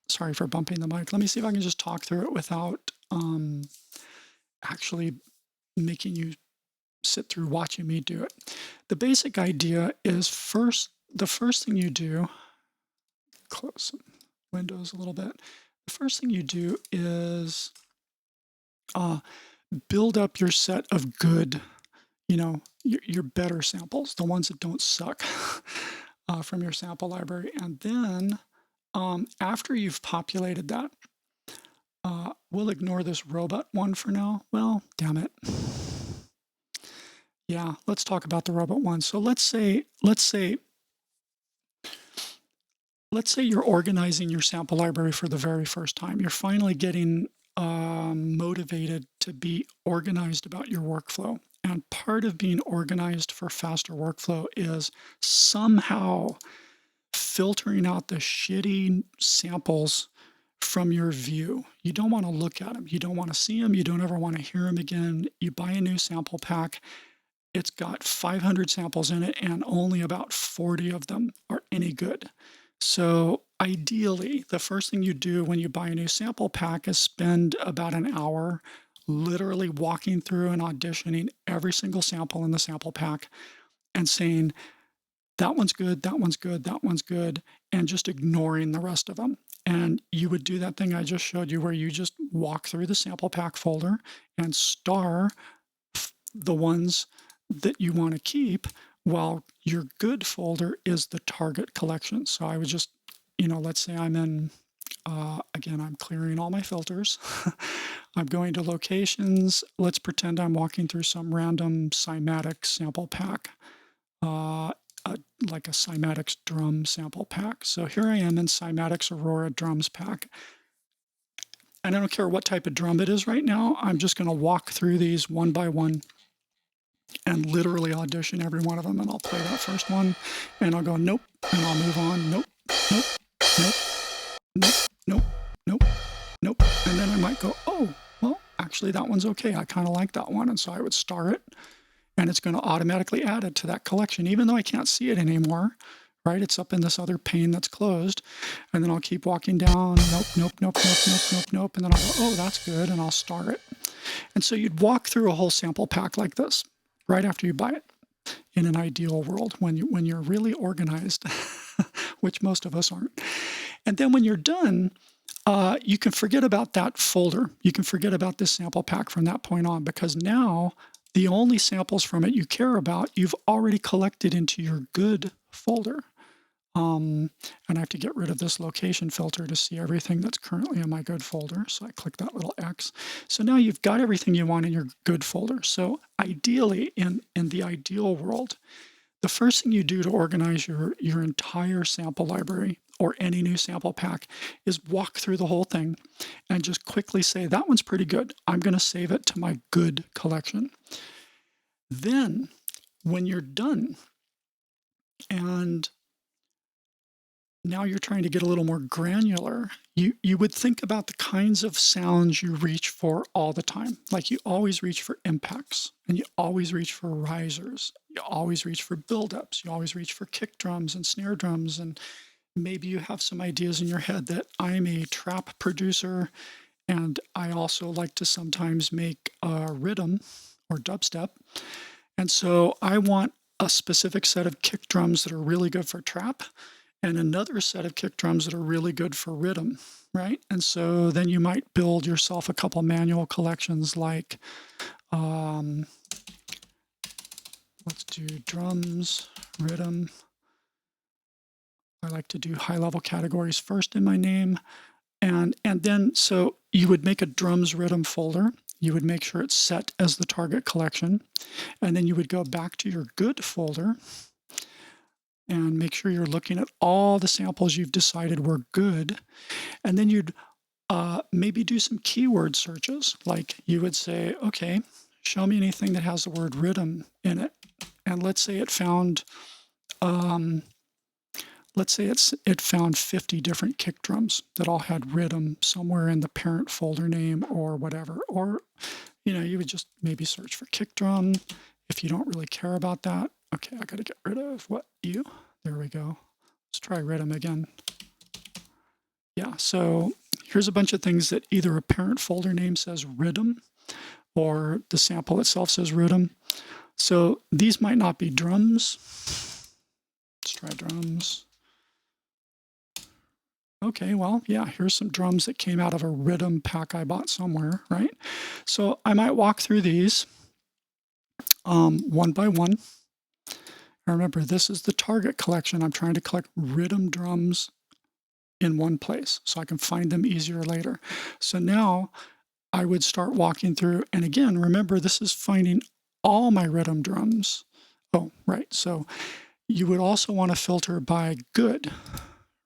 sorry for bumping the mic. Let me see if I can just talk through it without actually making you sit through watching me do it. The basic idea is the first thing you do, close windows a little bit. The first thing you do is build up your set of good, your better samples, the ones that don't suck from your sample library. And then after you've populated that, we'll ignore this robot one for now. Well, damn it. Yeah, let's talk about the robot one. So let's say you're organizing your sample library for the very first time. You're finally getting motivated to be organized about your workflow. And part of being organized for faster workflow is somehow filtering out the shitty samples from your view. You don't want to look at them. You don't want to see them. You don't ever want to hear them again. You buy a new sample pack. It's got 500 samples in it, and only about 40 of them are any good. So ideally, the first thing you do when you buy a new sample pack is spend about an hour literally walking through and auditioning every single sample in the sample pack and saying, that one's good, that one's good, that one's good, and just ignoring the rest of them. And you would do that thing I just showed you where you just walk through the sample pack folder and star the ones that you want to keep, while your good folder is the target collection. So I would just, let's say I'm in, again, I'm clearing all my filters. I'm going to locations. Let's pretend I'm walking through some random cymatics sample pack, like a cymatics drum sample pack. So here I am in cymatics Aurora drums pack. And I don't care what type of drum it is right now. I'm just going to walk through these one by one and literally audition every one of them. And I'll play that first one and I'll go, nope. And I'll move on. Nope, nope, nope, nope, nope, nope, nope. And then I might go, oh, well, actually that one's okay. I kind of like that one. And so I would star it and it's going to automatically add it to that collection, even though I can't see it anymore, right? It's up in this other pane that's closed. And then I'll keep walking down. Nope, nope, nope, nope, nope, nope, nope. And then I'll go, oh, that's good. And I'll star it. And so you'd walk through a whole sample pack like this right after you buy it in an ideal world when you're really organized, which most of us aren't. And then when you're done, you can forget about that folder. You can forget about this sample pack from that point on, because now the only samples from it you care about, you've already collected into your good folder. And I have to get rid of this location filter to see everything that's currently in my good folder. So I click that little X. So now you've got everything you want in your good folder. So ideally, in the ideal world, the first thing you do to organize your entire sample library or any new sample pack is walk through the whole thing and just quickly say, that one's pretty good. I'm going to save it to my good collection. Then when you're done and now you're trying to get a little more granular, you would think about the kinds of sounds you reach for all the time. Like you always reach for impacts, and you always reach for risers. You always reach for buildups. You always reach for kick drums and snare drums. And maybe you have some ideas in your head that I'm a trap producer, and I also like to sometimes make rhythm or dubstep. And so I want a specific set of kick drums that are really good for trap, and another set of kick drums that are really good for rhythm, right? And so then you might build yourself a couple manual collections like, let's do drums, rhythm. I like to do high-level categories first in my name. And then, so you would make a drums rhythm folder. You would make sure it's set as the target collection. And then you would go back to your good folder and make sure you're looking at all the samples you've decided were good. And then you'd maybe do some keyword searches. Like you would say, okay, show me anything that has the word rhythm in it. And let's say it found, it found 50 different kick drums that all had rhythm somewhere in the parent folder name or whatever. Or, you would just maybe search for kick drum if you don't really care about that. Okay, I got to get rid of there we go. Let's try rhythm again. Yeah, so here's a bunch of things that either a parent folder name says rhythm or the sample itself says rhythm. So these might not be drums. Let's try drums. Okay, well, yeah, here's some drums that came out of a rhythm pack I bought somewhere, right? So I might walk through these one by one. Remember, this is the target collection. I'm trying to collect rhythm drums in one place so I can find them easier later. So now I would start walking through, and again, remember, this is finding all my rhythm drums. Oh, right. So you would also want to filter by good,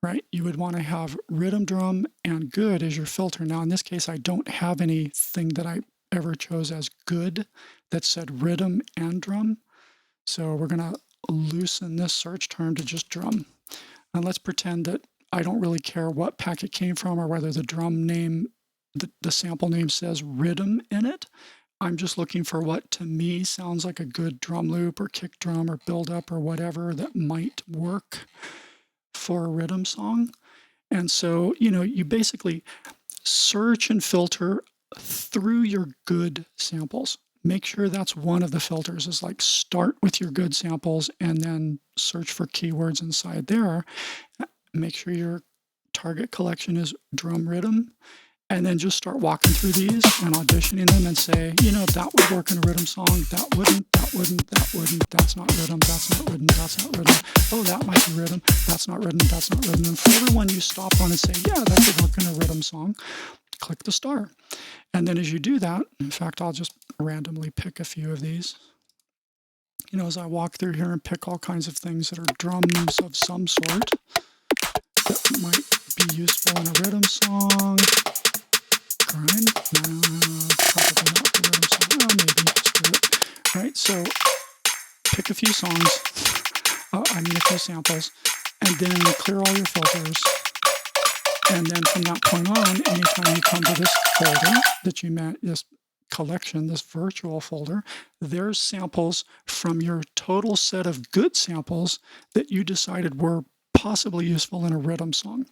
right? You would want to have rhythm drum and good as your filter. Now, in this case, I don't have anything that I ever chose as good that said rhythm and drum. So we're going to loosen this search term to just drum. And let's pretend that I don't really care what pack it came from or whether the drum name, the sample name says rhythm in it. I'm just looking for what to me sounds like a good drum loop or kick drum or build up or whatever that might work for a rhythm song. And so, you know, you basically search and filter through your good samples. Make sure that's one of the filters, is like start with your good samples and then search for keywords inside there. Make sure your target collection is drum rhythm, and then just start walking through these and auditioning them and say, you know, that would work in a rhythm song, that wouldn't, that wouldn't, that wouldn't, that's not rhythm, that's not rhythm, that's not rhythm, oh, that might be rhythm, that's not rhythm, that's not rhythm. And for every one you stop on and say, yeah, that could work in a rhythm song, click the star. And then as you do that, in fact, I'll just randomly pick a few of these. You know, as I walk through here and pick all kinds of things that are drums of some sort that might be useful in a rhythm song. Grind? No, probably not the rhythm song. Oh, maybe. Screw it. Right, so pick a few songs, I mean a few samples, and then clear all your filters. And then from that point on, anytime you come to this folder that you met, this collection, this virtual folder, there's samples from your total set of good samples that you decided were possibly useful in a rhythm song.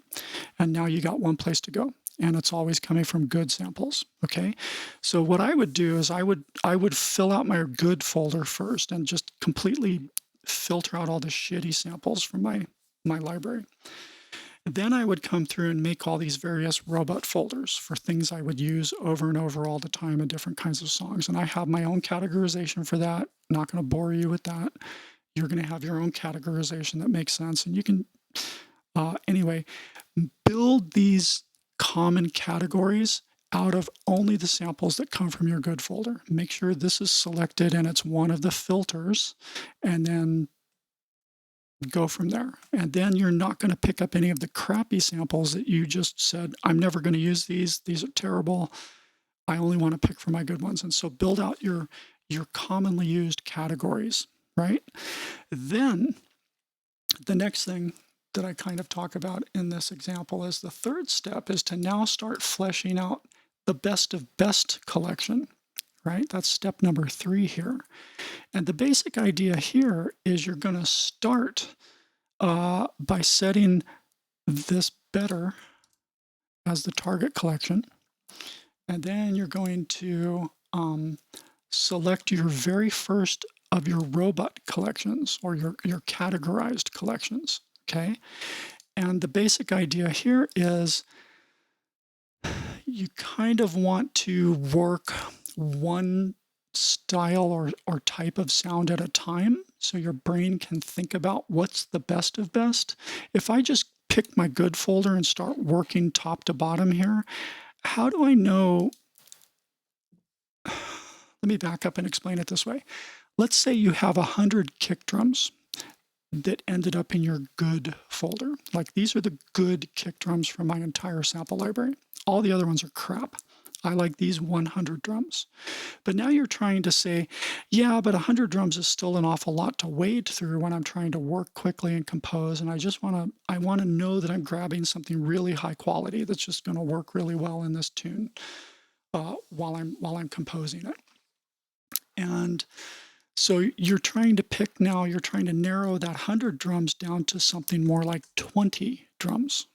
And now you got one place to go. And it's always coming from good samples, okay? So what I would do is I would fill out my good folder first and just completely filter out all the shitty samples from my library. Then I would come through and make all these various robot folders for things I would use over and over all the time in different kinds of songs. And I have my own categorization for that. I'm not going to bore you with that. You're going to have your own categorization that makes sense. And you can, anyway, build these common categories out of only the samples that come from your good folder. Make sure this is selected and it's one of the filters, and then go from there. And then you're not going to pick up any of the crappy samples that you just said, I'm never going to use these are terrible, I only want to pick from my good ones. And so build out your commonly used categories, right? Then the next thing that I kind of talk about in this example is the third step is to now start fleshing out the best of best collection, right? That's step number 3 here. And the basic idea here is you're going to start by setting this better as the target collection. And then you're going to select your very first of your robot collections, or your categorized collections, okay? And the basic idea here is you kind of want to work one style or type of sound at a time, so your brain can think about what's the best of best. If I just pick my good folder and start working top to bottom here, how do I know? Let me back up and explain it this way. Let's say you have 100 kick drums that ended up in your good folder. Like, these are the good kick drums from my entire sample library. All the other ones are crap. I like these 100 drums. But now you're trying to say, yeah, but 100 drums is still an awful lot to wade through when I'm trying to work quickly and compose, and I want to know that I'm grabbing something really high quality that's just going to work really well in this tune while I'm composing it. And so you're trying to narrow that 100 drums down to something more like 20 drums.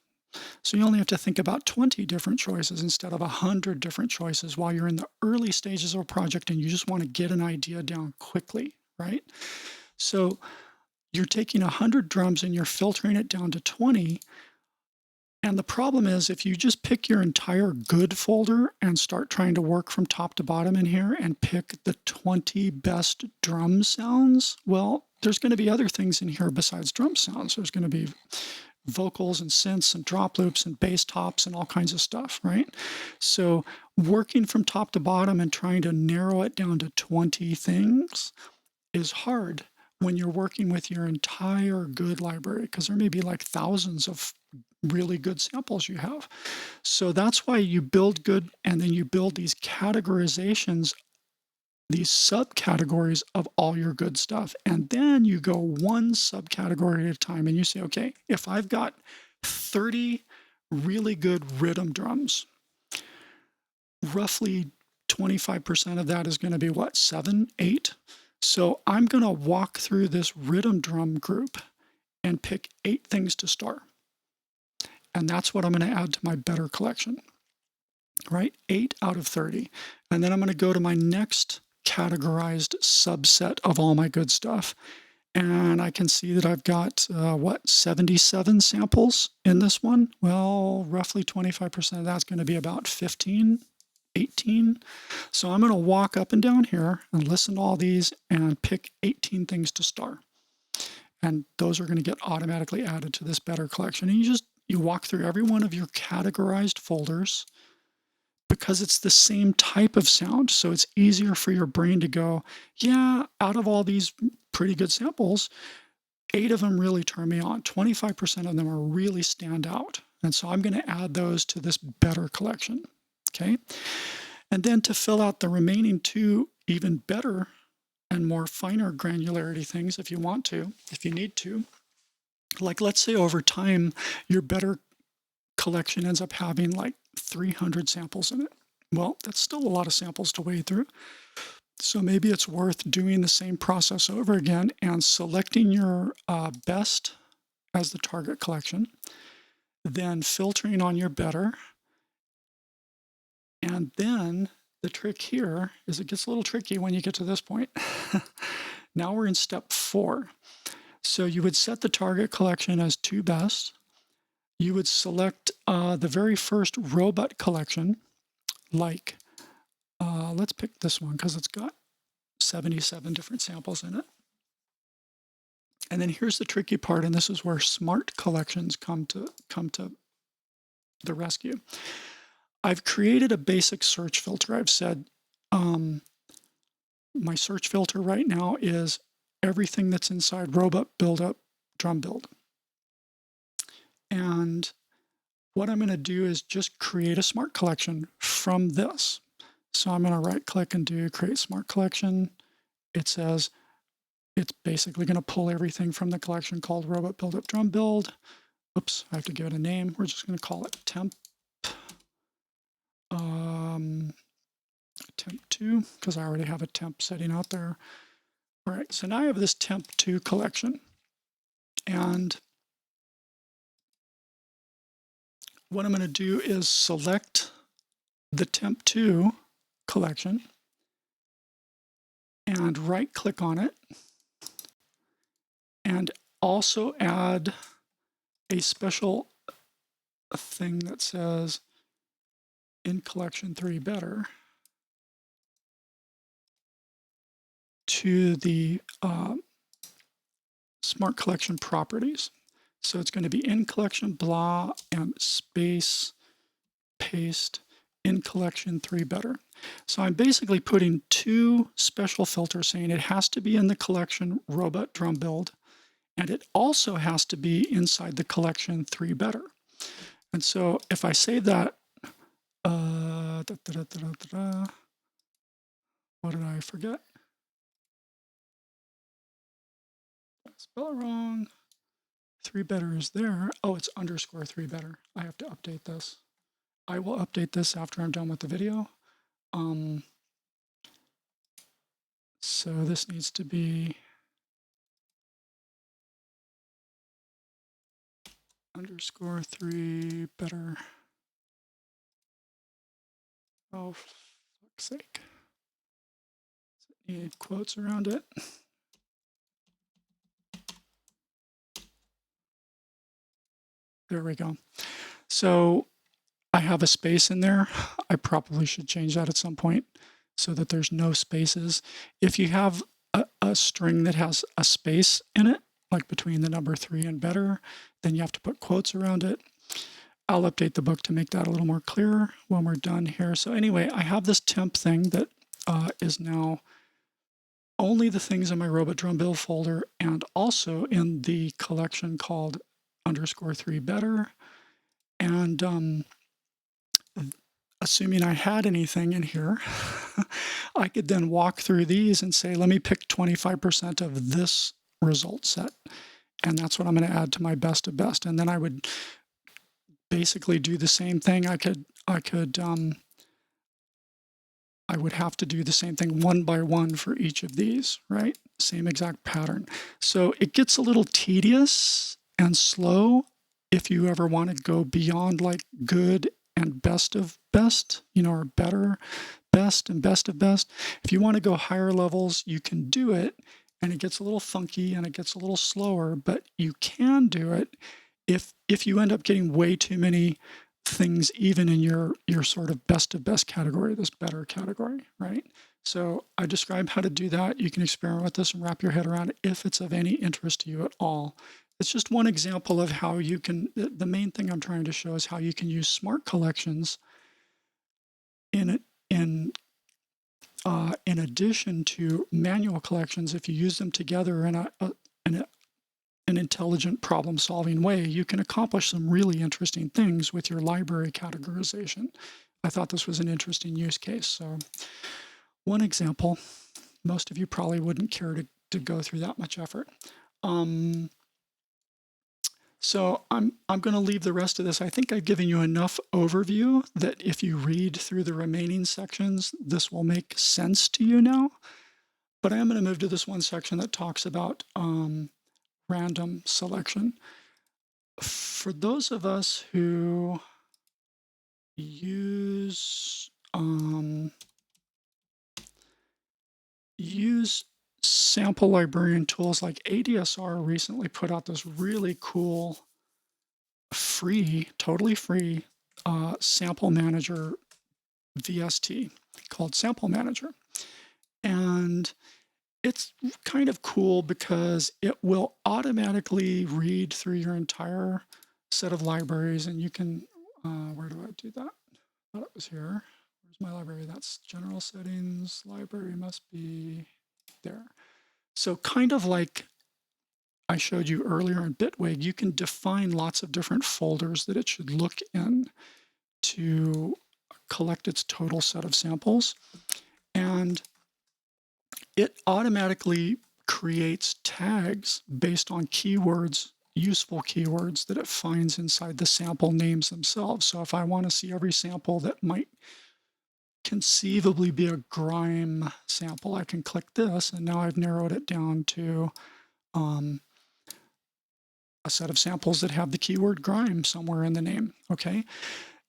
So you only have to think about 20 different choices instead of 100 different choices while you're in the early stages of a project and you just want to get an idea down quickly, right? So you're taking 100 drums and you're filtering it down to 20. And the problem is, if you just pick your entire good folder and start trying to work from top to bottom in here and pick the 20 best drum sounds, well, there's going to be other things in here besides drum sounds. There's going to be vocals and synths and drop loops and bass tops and all kinds of stuff, right? So working from top to bottom and trying to narrow it down to 20 things is hard when you're working with your entire good library, because there may be like thousands of really good samples you have. So that's why you build good, and then you build these categorizations, these subcategories of all your good stuff. And then you go one subcategory at a time and you say, okay, if I've got 30 really good rhythm drums, roughly 25% of that is going to be what, 7, 8? So I'm going to walk through this rhythm drum group and pick 8 things to start. And that's what I'm going to add to my better collection, right? 8 out of 30. And then I'm going to go to my next categorized subset of all my good stuff. And I can see that I've got, 77 samples in this one? Well, roughly 25% of that's going to be about 15, 18. So I'm going to walk up and down here and listen to all these and pick 18 things to star. And those are going to get automatically added to this better collection. And you walk through every one of your categorized folders because it's the same type of sound. So it's easier for your brain to go, yeah, out of all these pretty good samples, 8 of them really turn me on. 25% of them are really stand out. And so I'm going to add those to this better collection. Okay. And then to fill out the remaining 2 even better and more finer granularity things, if you want to, if you need to, like let's say over time, your better collection ends up having like 300 samples in it. Well, that's still a lot of samples to wade through. So maybe it's worth doing the same process over again and selecting your best as the target collection, then filtering on your better. And then the trick here is it gets a little tricky when you get to this point. Now we're in step 4. So you would set the target collection as 2 best. You would select the very first robot collection, like, let's pick this one because it's got 77 different samples in it. And then here's the tricky part, and this is where smart collections come to the rescue. I've created a basic search filter. I've said my search filter right now is everything that's inside robot build up drum build. And what I'm going to do is just create a smart collection from this. So I'm going to right click and do create smart collection. It says it's basically going to pull everything from the collection called robot build up drum build. Oops, I have to give it a name. We're just going to call it temp. Temp 2, because I already have a temp setting out there. All right, so now I have this temp 2 collection. And what I'm going to do is select the temp 2 collection and right click on it and also add a special thing that says in collection 3 better to the smart collection properties. So it's going to be in collection blah and space paste in collection 3 better. So I'm basically putting 2 special filters saying it has to be in the collection robot drum build and it also has to be inside the collection 3 better. And so if I save that, what did I forget? Spell it wrong. 3 better is there. Oh, it's underscore 3 better. I have to update this. I will update this after I'm done with the video. So this needs to be underscore 3 better. Oh, for fuck's sake. Need quotes around it. There we go. So I have a space in there. I probably should change that at some point so that there's no spaces. If you have a string that has a space in it, like between the number 3 and better, then you have to put quotes around it. I'll update the book to make that a little more clear when we're done here. So anyway, I have this temp thing that is now only the things in my robot drum build folder and also in the collection called underscore 3 better. And assuming I had anything in here, I could then walk through these and say, let me pick 25% of this result set. And that's what I'm going to add to my best of best. And then I would basically do the same thing. I would have to do the same thing one by one for each of these, right? Same exact pattern. So it gets a little tedious and slow if you ever want to go beyond like good and best of best, or better, best and best of best, if you want to go higher levels, you can do it, and it gets a little funky and it gets a little slower, but you can do it if you end up getting way too many things, even in your sort of best of best category, this better category, right? So I describe how to do that. You can experiment with this and wrap your head around it if it's of any interest to you at all. It's just one example of how you can, the main thing I'm trying to show is how you can use smart collections in addition to manual collections. If you use them together in an intelligent problem-solving way, you can accomplish some really interesting things with your library categorization. I thought this was an interesting use case. So one example, most of you probably wouldn't care to go through that much effort. So I'm going to leave the rest of this. I think I've given you enough overview that if you read through the remaining sections, this will make sense to you now. But I am going to move to this one section that talks about random selection. For those of us who use sample librarian tools, like ADSR recently put out this really cool totally free sample manager VST called Sample Manager. And it's kind of cool because it will automatically read through your entire set of libraries, and you can, where do I do that? I thought it was here. Where's my library? That's general settings. Library must be there. So kind of like I showed you earlier in Bitwig, you can define lots of different folders that it should look in to collect its total set of samples. And it automatically creates tags based on keywords, useful keywords that it finds inside the sample names themselves. So if I want to see every sample that might conceivably be a grime sample, I can click this, and now I've narrowed it down to a set of samples that have the keyword grime somewhere in the name, okay?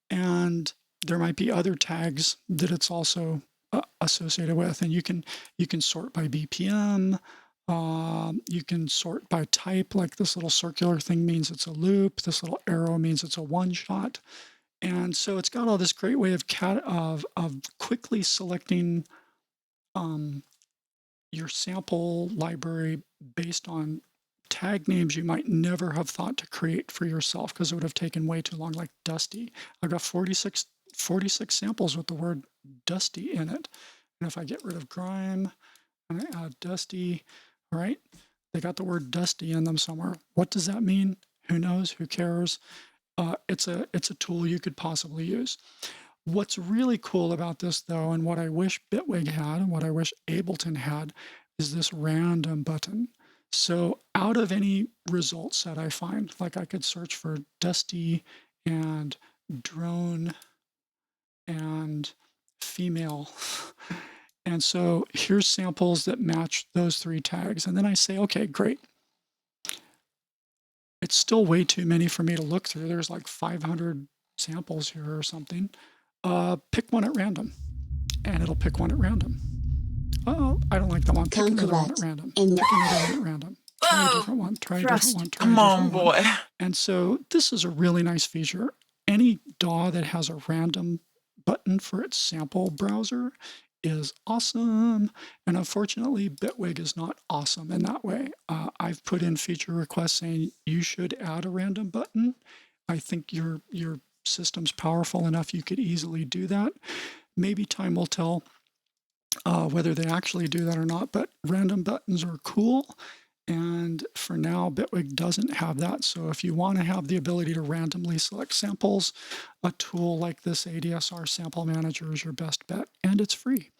And there might be other tags that it's also associated with, and you can sort by BPM, you can sort by type, like this little circular thing means it's a loop, this little arrow means it's a one-shot. And so it's got all this great way of quickly selecting your sample library based on tag names you might never have thought to create for yourself because it would have taken way too long, like Dusty. I've got 46 samples with the word Dusty in it. And if I get rid of grime and I add Dusty, all right, they got the word Dusty in them somewhere. What does that mean? Who knows? Who cares? It's a tool you could possibly use. What's really cool about this, though, and what I wish Bitwig had and what I wish Ableton had, is this random button. So out of any result set I find, like I could search for Dusty and drone and female. And so here's samples that match those three tags. And then I say, okay, great. It's still way too many for me to look through. There's like 500 samples here or something. Pick one at random, and it'll pick one at random. Oh, I don't like that one. Pick another one at random. Pick another one at random. Try a different one. Try a different one. Try a different one. And so this is a really nice feature. Any DAW that has a random button for its sample browser is awesome. And unfortunately, Bitwig is not awesome in that way. I've put in feature requests saying you should add a random button. I think your system's powerful enough you could easily do that. Maybe time will tell whether they actually do that or not, but random buttons are cool. And for now, Bitwig doesn't have that. So if you want to have the ability to randomly select samples, a tool like this ADSR Sample Manager is your best bet, and it's free.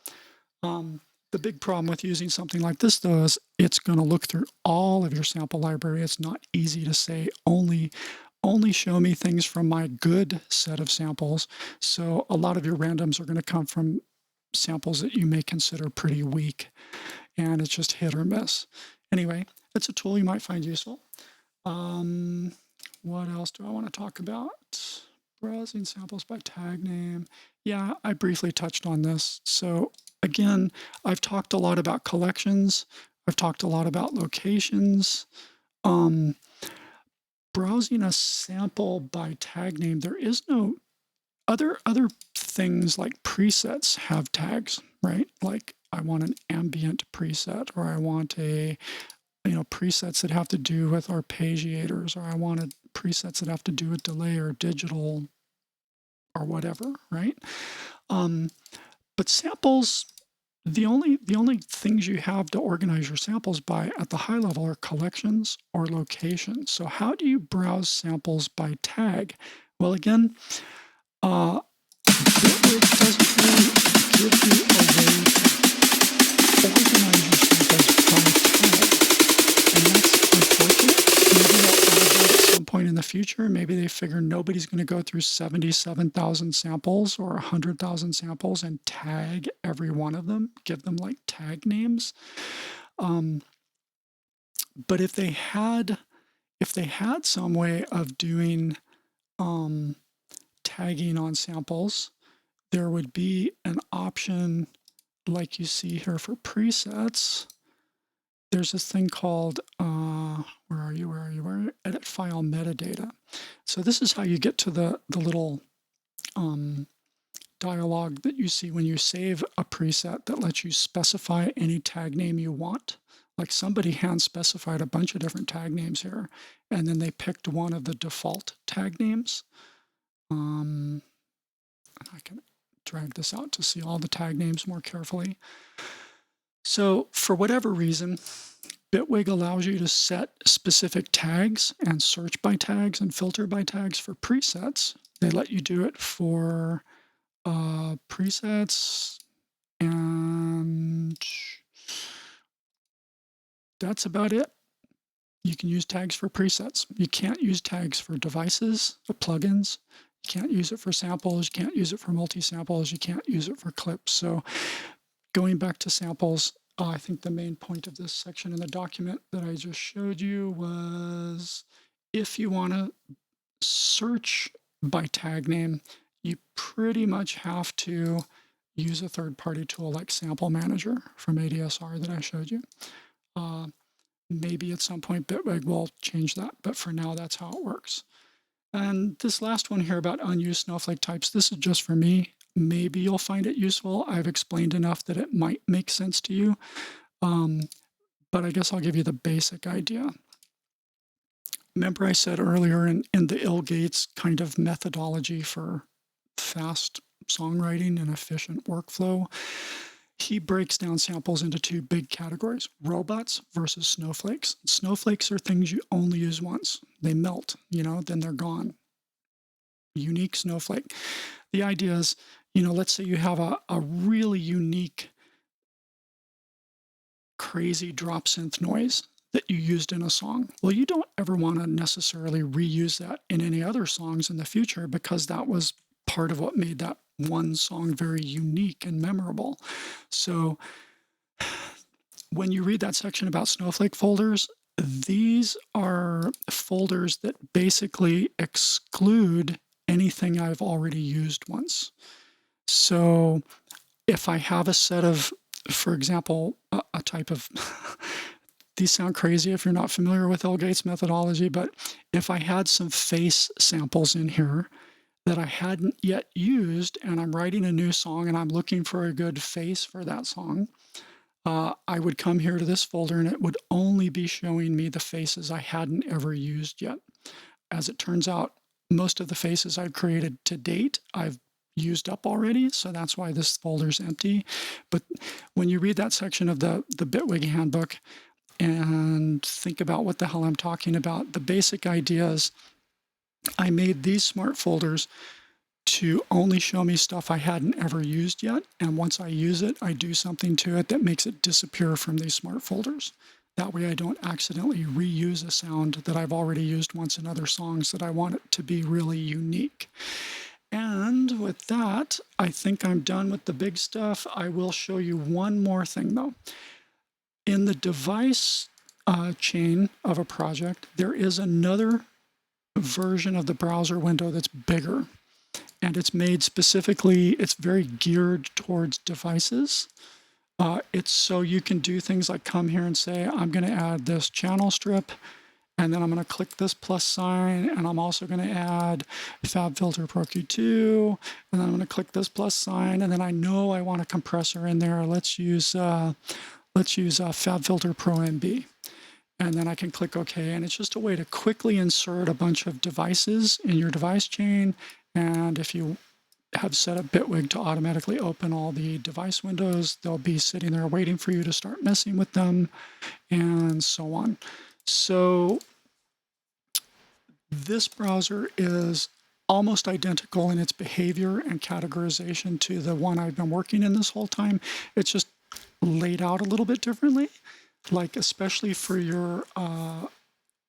The big problem with using something like this, though, is it's going to look through all of your sample library. It's not easy to say only show me things from my good set of samples. So a lot of your randoms are going to come from samples that you may consider pretty weak, and it's just hit or miss. Anyway, it's a tool you might find useful. What else do I want to talk about? Browsing samples by tag name. Yeah, I briefly touched on this. So again, I've talked a lot about collections. I've talked a lot about locations. Browsing a sample by tag name, there is no other things like presets have tags, right? Like I want an ambient preset, or I want a presets that have to do with arpeggiators, or I wanted presets that have to do with delay or digital or whatever, right? But samples, the only things you have to organize your samples by at the high level are collections or locations. So how do you browse samples by tag? Well, again, Bitwig doesn't really give you a way to organize your samples by tag. And that's unfortunate. Maybe they'll add that at some point in the future. Maybe they figure nobody's going to go through 77,000 samples or 100,000 samples and tag every one of them, give them like tag names. But if they had some way of doing tagging on samples, there would be an option like you see here for presets. There's this thing called, where are you? Edit file metadata. So this is how you get to the little dialog that you see when you save a preset that lets you specify any tag name you want. Like somebody hand specified a bunch of different tag names here, and then they picked one of the default tag names. I can drag this out to see all the tag names more carefully. So for whatever reason, Bitwig allows you to set specific tags and search by tags and filter by tags for presets. They let you do it for presets, and that's about it. You can use tags for presets. You can't use tags for devices or plugins. You can't use it for samples. You can't use it for multi-samples. You can't use it for clips. So going back to samples, I think the main point of this section in the document that I just showed you was if you want to search by tag name, you pretty much have to use a third-party tool like Sample Manager from ADSR that I showed you. Maybe at some point Bitwig will change that, but for now that's how it works. And this last one here about unused Snowflake types, this is just for me. Maybe you'll find it useful. I've explained enough that it might make sense to you, but I guess I'll give you the basic idea. Remember I said earlier in the ill.Gates kind of methodology for fast songwriting and efficient workflow, he breaks down samples into two big categories: robots versus snowflakes. Snowflakes are things you only use once. They melt, then they're gone. Unique snowflake. The idea is, let's say you have a really unique, crazy drop synth noise that you used in a song. Well, you don't ever want to necessarily reuse that in any other songs in the future because that was part of what made that one song very unique and memorable. So when you read that section about Snowflake folders, these are folders that basically exclude anything I've already used once. So if I have a set of, for example, a type of, these sound crazy if you're not familiar with ill.Gates methodology, but if I had some face samples in here that I hadn't yet used and I'm writing a new song and I'm looking for a good face for that song, I would come here to this folder and it would only be showing me the faces I hadn't ever used yet. As it turns out, most of the faces I've created to date, I've used up already, so that's why this folder's empty. But when you read that section of the Bitwig handbook and think about what the hell I'm talking about, the basic idea is I made these smart folders to only show me stuff I hadn't ever used yet. And once I use it, I do something to it that makes it disappear from these smart folders. That way I don't accidentally reuse a sound that I've already used once in other songs that I want it to be really unique. And with that, I think I'm done with the big stuff. I will show you one more thing though. In the device chain of a project, there is another version of the browser window that's bigger. And it's made specifically, it's very geared towards devices. It's so you can do things like come here and say, I'm going to add this channel strip, and then I'm going to click this plus sign, and I'm also going to add FabFilter Pro Q2, and then I'm going to click this plus sign, and then I know I want a compressor in there. Let's use FabFilter Pro MB. And then I can click OK, and it's just a way to quickly insert a bunch of devices in your device chain. And if you have set up Bitwig to automatically open all the device windows, they'll be sitting there waiting for you to start messing with them, and so on. So this browser is almost identical in its behavior and categorization to the one I've been working in this whole time. It's just laid out a little bit differently, like especially for your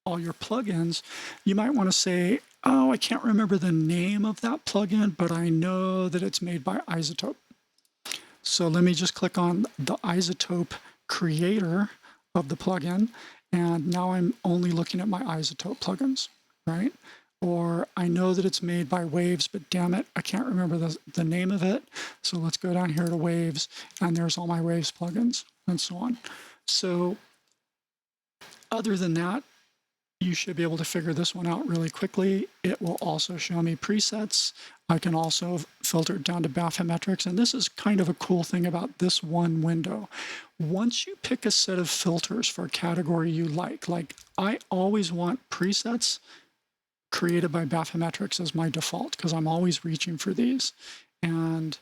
all your plugins. You might want to say, oh, I can't remember the name of that plugin, but I know that it's made by iZotope. So let me just click on the iZotope creator of the plugin, and now I'm only looking at my iZotope plugins, right? Or I know that it's made by Waves, but damn it, I can't remember the name of it. So let's go down here to Waves, and there's all my Waves plugins, and so on. So other than that, you should be able to figure this one out really quickly. It will also show me presets. I can also filter it down to bathymetrics, and this is kind of a cool thing about this one window. Once you pick a set of filters for a category you like I always want presets created by bathymetrics as my default because I'm always reaching for these. And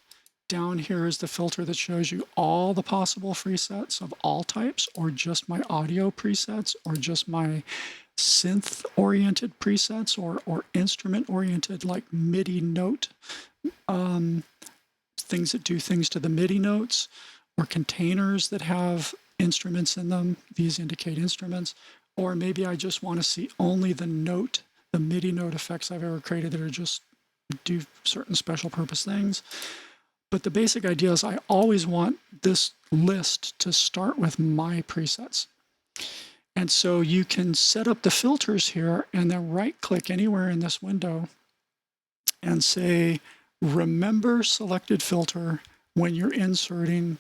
down here is the filter that shows you all the possible presets of all types, or just my audio presets, or just my synth-oriented presets, or instrument-oriented, like MIDI note, things that do things to the MIDI notes, or containers that have instruments in them. These indicate instruments. Or maybe I just want to see only the MIDI note effects I've ever created that are just do certain special purpose things. But the basic idea is I always want this list to start with my presets. And so you can set up the filters here and then right-click anywhere in this window and say, remember selected filter when you're inserting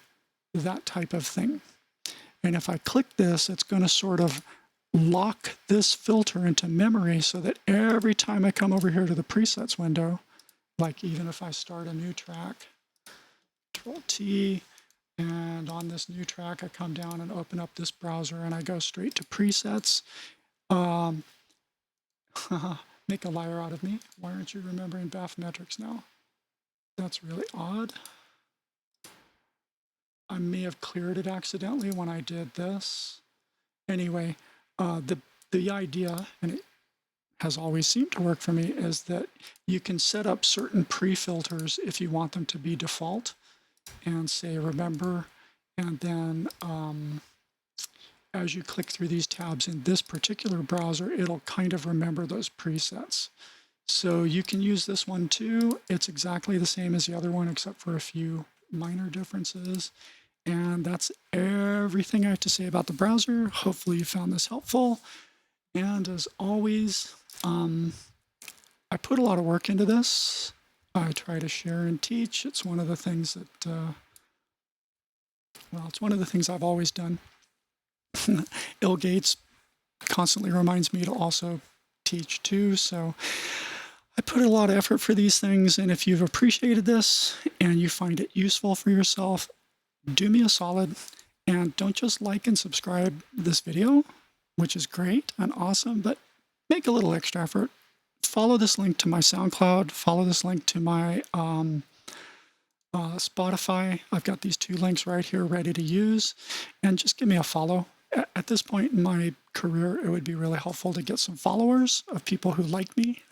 that type of thing. And if I click this, it's going to sort of lock this filter into memory so that every time I come over here to the presets window, like even if I start a new track, Control-T, and on this new track, I come down and open up this browser and I go straight to presets. Make a liar out of me. Why aren't you remembering bathymetrics now? That's really odd. I may have cleared it accidentally when I did this. Anyway, the idea, and it has always seemed to work for me, is that you can set up certain pre-filters if you want them to be default, and say remember, and then as you click through these tabs in this particular browser, it'll kind of remember those presets. So you can use this one too. It's exactly the same as the other one except for a few minor differences. And that's everything I have to say about the browser. Hopefully you found this helpful. And as always, I put a lot of work into this. I try to share and teach. It's one of the things that, well, it's one of the things I've always done. ill.Gates constantly reminds me to also teach too. So I put a lot of effort for these things. And if you've appreciated this and you find it useful for yourself, do me a solid and don't just like and subscribe this video, which is great and awesome, but make a little extra effort. Follow this link to my SoundCloud, follow this link to my Spotify. I've got these two links right here ready to use, and just give me a follow. At this point in my career, it would be really helpful to get some followers of people who like me,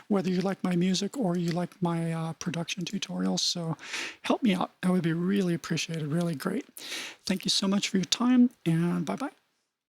whether you like my music or you like my production tutorials. So help me out. That would be really appreciated, really great. Thank you so much for your time, and bye-bye.